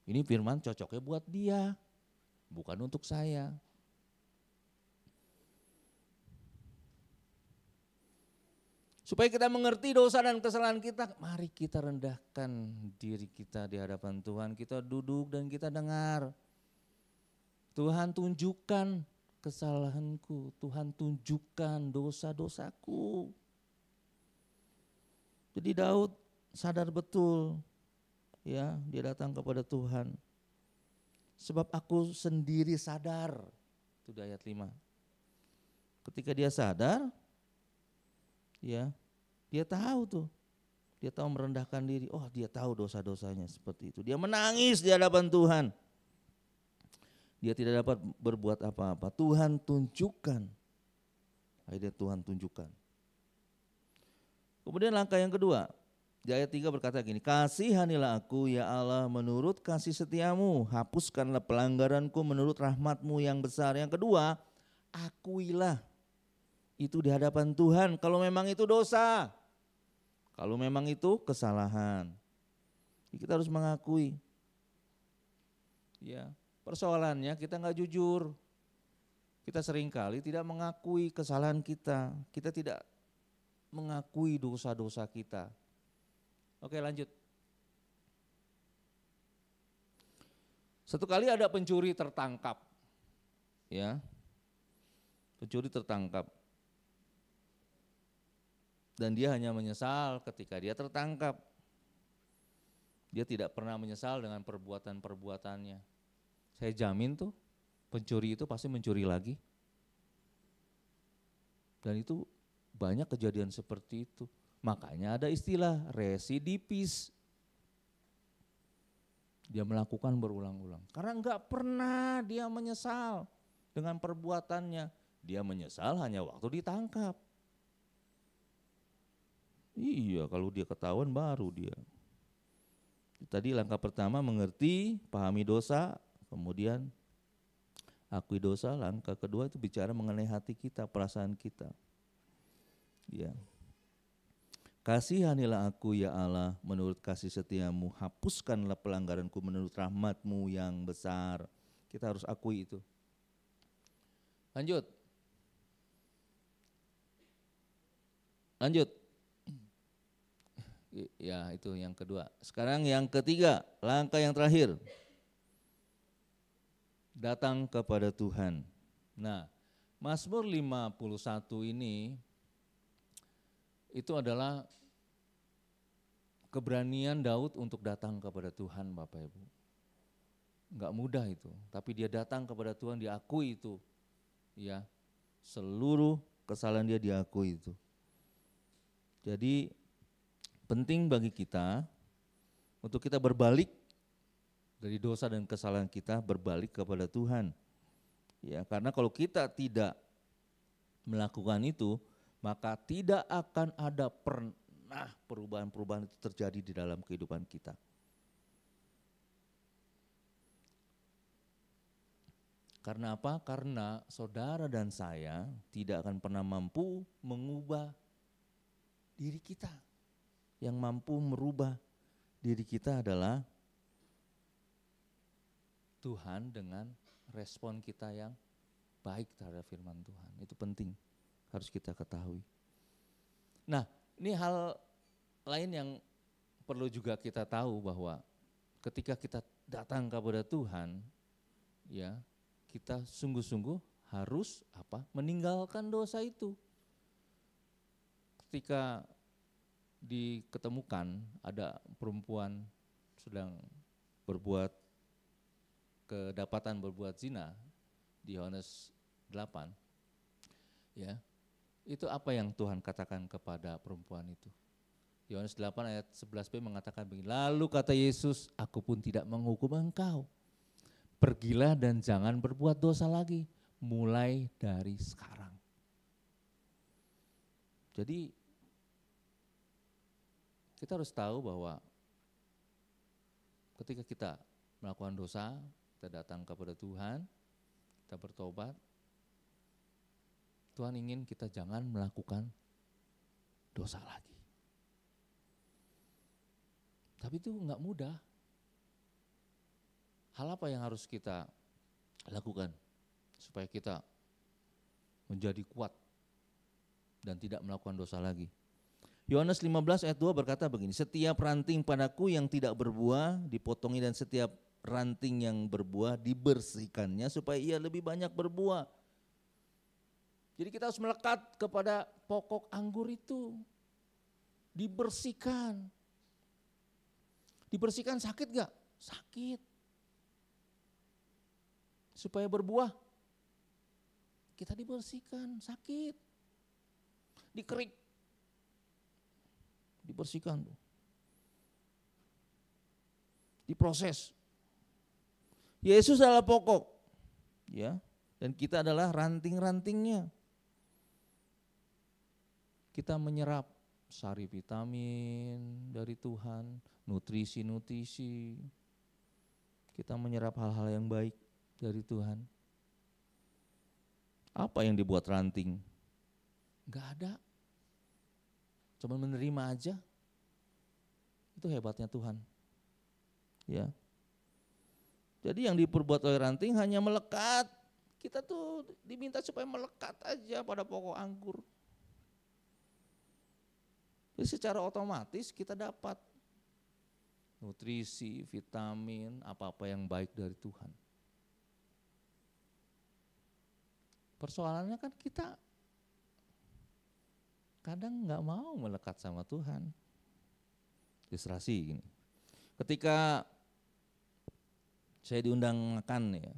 Ini firman cocoknya buat dia, bukan untuk saya. Supaya kita mengerti dosa dan kesalahan kita, mari kita rendahkan diri kita di hadapan Tuhan. Kita duduk dan kita dengar. Tuhan tunjukkan kesalahanku, Tuhan tunjukkan dosa-dosaku. Jadi Daud sadar betul, ya, dia datang kepada Tuhan. Sebab aku sendiri sadar, itu di ayat 5. Ketika dia sadar, ya, dia tahu tuh, dia tahu merendahkan diri. Oh, dia tahu dosa-dosanya seperti itu. Dia menangis di hadapan Tuhan. Dia tidak dapat berbuat apa-apa. Tuhan tunjukkan. Akhirnya Tuhan tunjukkan. Kemudian langkah yang kedua, di ayat 3 berkata gini, kasihanilah aku ya Allah menurut kasih setiamu, hapuskanlah pelanggaranku menurut rahmatmu yang besar. Yang kedua, akuilah itu di hadapan Tuhan kalau memang itu dosa, kalau memang itu kesalahan. Kita harus mengakui. Ya, persoalannya kita nggak jujur. Kita seringkali tidak mengakui kesalahan kita. Kita tidak mengakui dosa-dosa kita. Oke, lanjut. Satu kali ada pencuri tertangkap. Ya. Pencuri tertangkap. Dan dia hanya menyesal ketika dia tertangkap. Dia tidak pernah menyesal dengan perbuatan-perbuatannya. Saya jamin tuh pencuri itu pasti mencuri lagi. Dan itu banyak kejadian seperti itu. Makanya ada istilah residivis. Dia melakukan berulang-ulang. Karena enggak pernah dia menyesal dengan perbuatannya. Dia menyesal hanya waktu ditangkap. Iya, kalau dia ketahuan baru dia. Tadi langkah pertama mengerti, pahami dosa, kemudian akui dosa. Langkah kedua itu bicara mengenai hati kita, perasaan kita. Ya. Kasihanilah aku ya Allah menurut kasih setiamu, hapuskanlah pelanggaranku menurut rahmatmu yang besar. Kita harus akui itu. Lanjut. Ya, itu yang kedua. Sekarang yang ketiga, langkah yang terakhir. Datang kepada Tuhan. Nah, Mazmur 51 ini itu adalah keberanian Daud untuk datang kepada Tuhan, Bapak Ibu. Enggak mudah itu, tapi dia datang kepada Tuhan, diakui itu. Ya, seluruh kesalahan dia diakui itu. Jadi penting bagi kita untuk kita berbalik dari dosa dan kesalahan kita, berbalik kepada Tuhan. Ya, karena kalau kita tidak melakukan itu, maka tidak akan ada pernah perubahan-perubahan itu terjadi di dalam kehidupan kita. Karena apa? Karena saudara dan saya tidak akan pernah mampu mengubah diri kita. Yang mampu merubah diri kita adalah Tuhan dengan respon kita yang baik terhadap firman Tuhan. Itu penting, harus kita ketahui. Nah, ini hal lain yang perlu juga kita tahu bahwa ketika kita datang kepada Tuhan, ya, kita sungguh-sungguh harus meninggalkan dosa itu. Ketika diketemukan ada perempuan sedang berbuat kedapatan berbuat zina di Yohanes 8, ya, itu apa yang Tuhan katakan kepada perempuan itu? Yohanes 8 ayat 11b mengatakan begini, lalu kata Yesus, aku pun tidak menghukum engkau. Pergilah dan jangan berbuat dosa lagi, mulai dari sekarang. Jadi kita harus tahu bahwa ketika kita melakukan dosa, kita datang kepada Tuhan, kita bertobat, Tuhan ingin kita jangan melakukan dosa lagi. Tapi itu enggak mudah. Hal apa yang harus kita lakukan supaya kita menjadi kuat dan tidak melakukan dosa lagi? Yohanes 15 ayat 2 berkata begini, setiap ranting padaku yang tidak berbuah dipotongi dan setiap ranting yang berbuah dibersihkannya supaya ia lebih banyak berbuah. Jadi kita harus melekat kepada pokok anggur itu, dibersihkan. Dibersihkan sakit gak? Sakit. Supaya berbuah, kita dibersihkan, sakit. Dikerik, dibersihkan tuh. Diproses. Yesus adalah pokok, ya, dan kita adalah ranting-rantingnya. Kita menyerap sari vitamin dari Tuhan, nutrisi-nutrisi. Kita menyerap hal-hal yang baik dari Tuhan. Apa yang dibuat ranting? Enggak ada. Cuma menerima aja. Itu hebatnya Tuhan. Ya. Jadi yang diperbuat oleh ranting hanya melekat. Kita tuh diminta supaya melekat aja pada pokok anggur. Jadi secara otomatis kita dapat nutrisi, vitamin, apa-apa yang baik dari Tuhan. Persoalannya kan kita kadang nggak mau melekat sama Tuhan. Ilustrasi gini. Ketika saya diundang makan ya,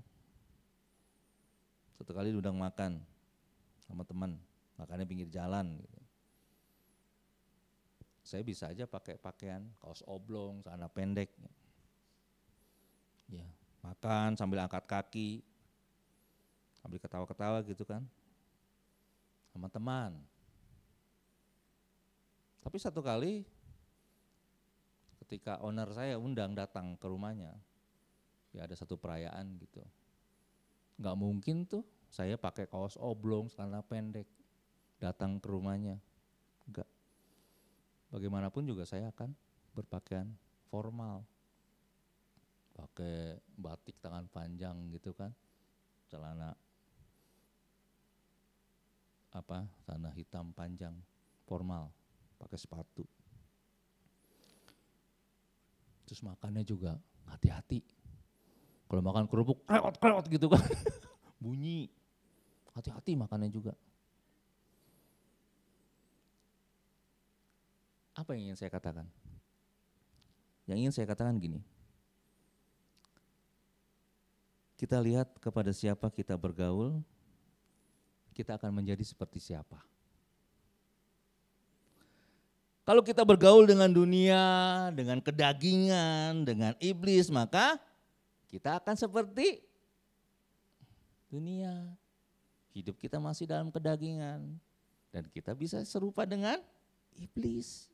satu kali diundang makan sama teman, makannya pinggir jalan gitu. Saya bisa aja pakai pakaian kaos oblong, celana pendek. Ya, makan sambil angkat kaki, sambil ketawa-ketawa gitu kan, sama teman. Tapi satu kali ketika owner saya undang datang ke rumahnya, ya ada satu perayaan gitu. Nggak mungkin tuh saya pakai kaos oblong, celana pendek, datang ke rumahnya. Enggak. Bagaimanapun juga saya akan berpakaian formal. Pakai batik tangan panjang gitu kan. Celana celana hitam panjang formal, pakai sepatu. Terus makannya juga hati-hati. Kalau makan kerupuk krewot gitu kan. Bunyi. Hati-hati makannya juga. Apa yang ingin saya katakan? Yang ingin saya katakan gini. Kita lihat kepada siapa kita bergaul, kita akan menjadi seperti siapa. Kalau kita bergaul dengan dunia, dengan kedagingan, dengan iblis, maka kita akan seperti dunia. Hidup kita masih dalam kedagingan dan kita bisa serupa dengan iblis.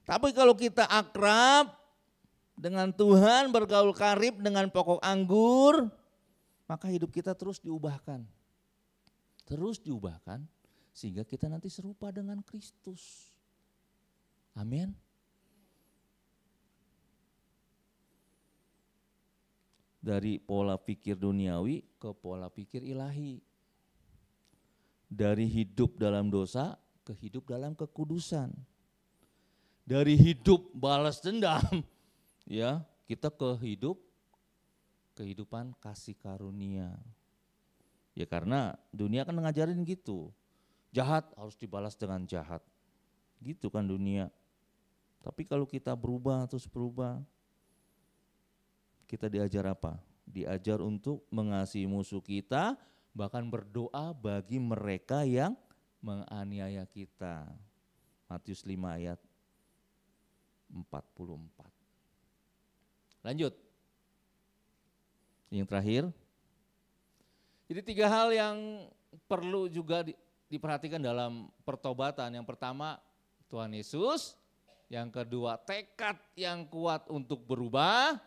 Tapi kalau kita akrab dengan Tuhan, bergaul karib dengan pokok anggur, maka hidup kita terus diubahkan. Terus diubahkan sehingga kita nanti serupa dengan Kristus. Amin. Dari pola pikir duniawi ke pola pikir ilahi. Dari hidup dalam dosa ke hidup dalam kekudusan. Dari hidup balas dendam, ya kita ke kehidupan kasih karunia. Ya karena dunia kan ngajarin gitu, jahat harus dibalas dengan jahat, gitu kan dunia. Tapi kalau kita berubah terus berubah, Kita diajar apa? Diajar untuk mengasihi musuh kita, bahkan berdoa bagi mereka yang menganiaya kita. Matius 5 ayat 44. Lanjut. Yang terakhir. Jadi 3 hal yang perlu juga diperhatikan dalam pertobatan. Yang pertama Tuhan Yesus, yang kedua tekad yang kuat untuk berubah,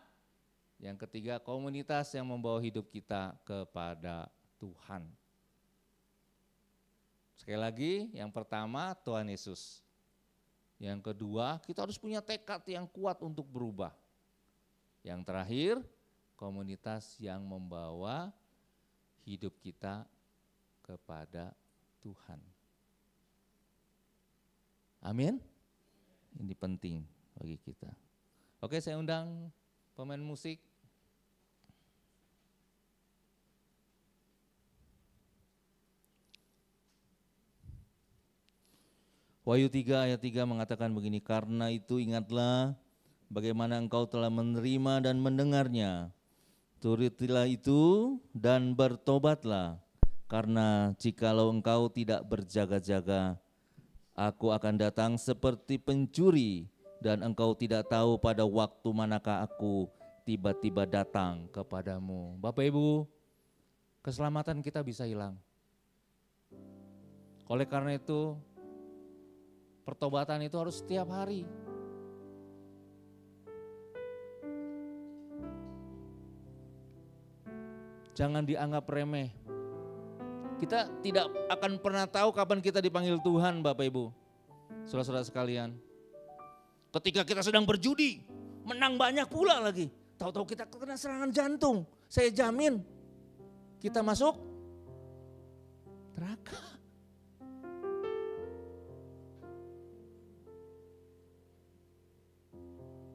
yang ketiga komunitas yang membawa hidup kita kepada Tuhan. Sekali lagi, yang pertama Tuhan Yesus. Yang kedua, kita harus punya tekad yang kuat untuk berubah. Yang terakhir, komunitas yang membawa hidup kita kepada Tuhan. Amin. Ini penting bagi kita. Oke, saya undang pemain musik. Wahyu 3 ayat 3 mengatakan begini, karena itu ingatlah bagaimana engkau telah menerima dan mendengarnya. Turutilah itu dan bertobatlah, karena jikalau engkau tidak berjaga-jaga, aku akan datang seperti pencuri dan engkau tidak tahu pada waktu manakah aku tiba-tiba datang kepadamu. Bapak Ibu, keselamatan kita bisa hilang. Oleh karena itu, pertobatan itu harus setiap hari. Jangan dianggap remeh. Kita tidak akan pernah tahu kapan kita dipanggil Tuhan, Bapak Ibu. Saudara-saudara sekalian. Ketika kita sedang berjudi, menang banyak pula lagi. Tahu-tahu kita kena serangan jantung. Saya jamin kita masuk neraka.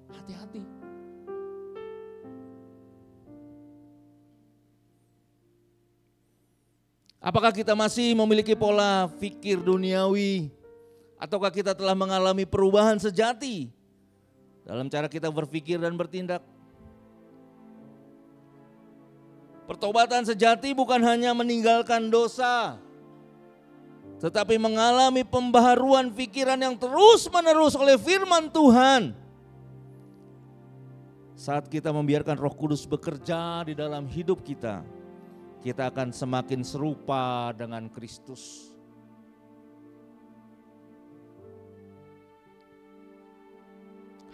Hati-hati. Apakah kita masih memiliki pola fikir duniawi? Ataukah kita telah mengalami perubahan sejati dalam cara kita berpikir dan bertindak? Pertobatan sejati bukan hanya meninggalkan dosa, tetapi mengalami pembaharuan pikiran yang terus-menerus oleh firman Tuhan. Saat kita membiarkan Roh Kudus bekerja di dalam hidup kita, kita akan semakin serupa dengan Kristus.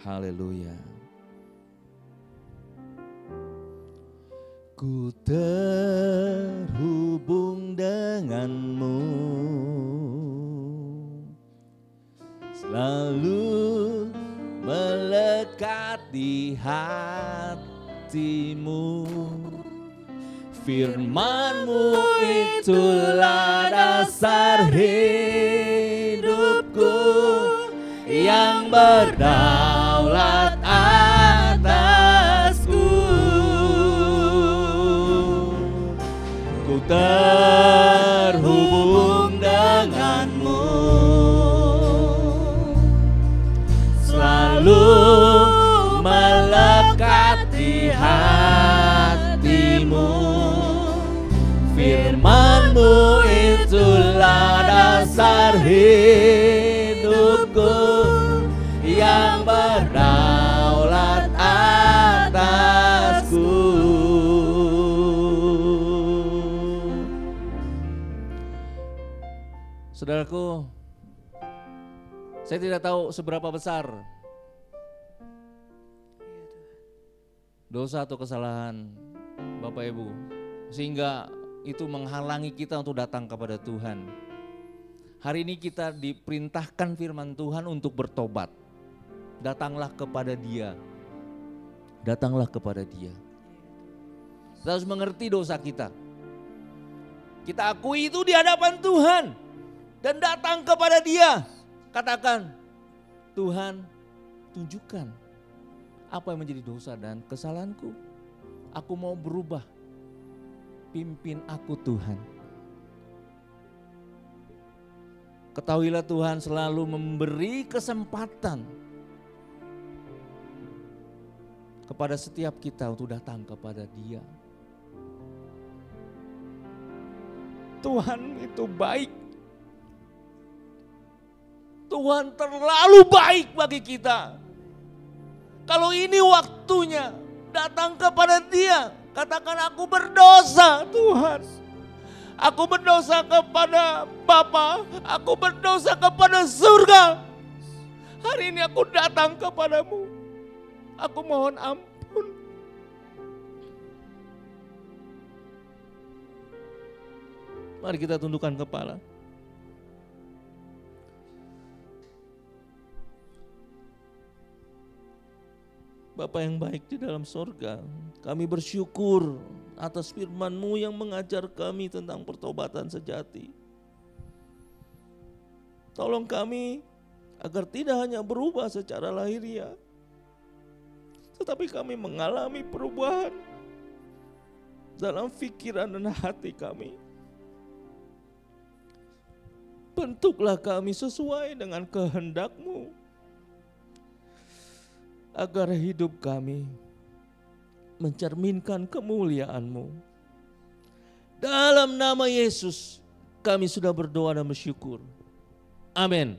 Haleluya. Ku terhubung denganmu, selalu melekat di hatimu. Firman-Mu itulah dasar hidupku yang berdaulat atasku. Ku terhubung denganmu, selalu melekat di hatimu. Firman-Mu itulah dasar hidupku yang berdaulat atasku. Saudaraku, saya tidak tahu seberapa besar dosa atau kesalahan Bapak Ibu, sehingga itu menghalangi kita untuk datang kepada Tuhan. Hari ini kita diperintahkan firman Tuhan untuk bertobat. Datanglah kepada Dia. Datanglah kepada Dia. Kita harus mengerti dosa kita. Kita akui itu di hadapan Tuhan dan datang kepada Dia. Katakan, Tuhan, tunjukkan apa yang menjadi dosa dan kesalahanku. Aku mau berubah. Pimpin aku Tuhan. Ketahuilah Tuhan selalu memberi kesempatan kepada setiap kita untuk datang kepada Dia. Tuhan itu baik. Tuhan terlalu baik bagi kita. Kalau ini waktunya datang kepada Dia, katakan aku berdosa Tuhan. Aku berdosa kepada Bapa, aku berdosa kepada surga. Hari ini aku datang kepadamu. Aku mohon ampun. Mari kita tundukkan kepala. Bapa yang baik di dalam sorga, kami bersyukur atas firman-Mu yang mengajar kami tentang pertobatan sejati. Tolong kami agar tidak hanya berubah secara lahiriah, tetapi kami mengalami perubahan dalam pikiran dan hati kami. Bentuklah kami sesuai dengan kehendak-Mu, agar hidup kami mencerminkan kemuliaan-Mu. Dalam nama Yesus kami sudah berdoa dan bersyukur. Amin.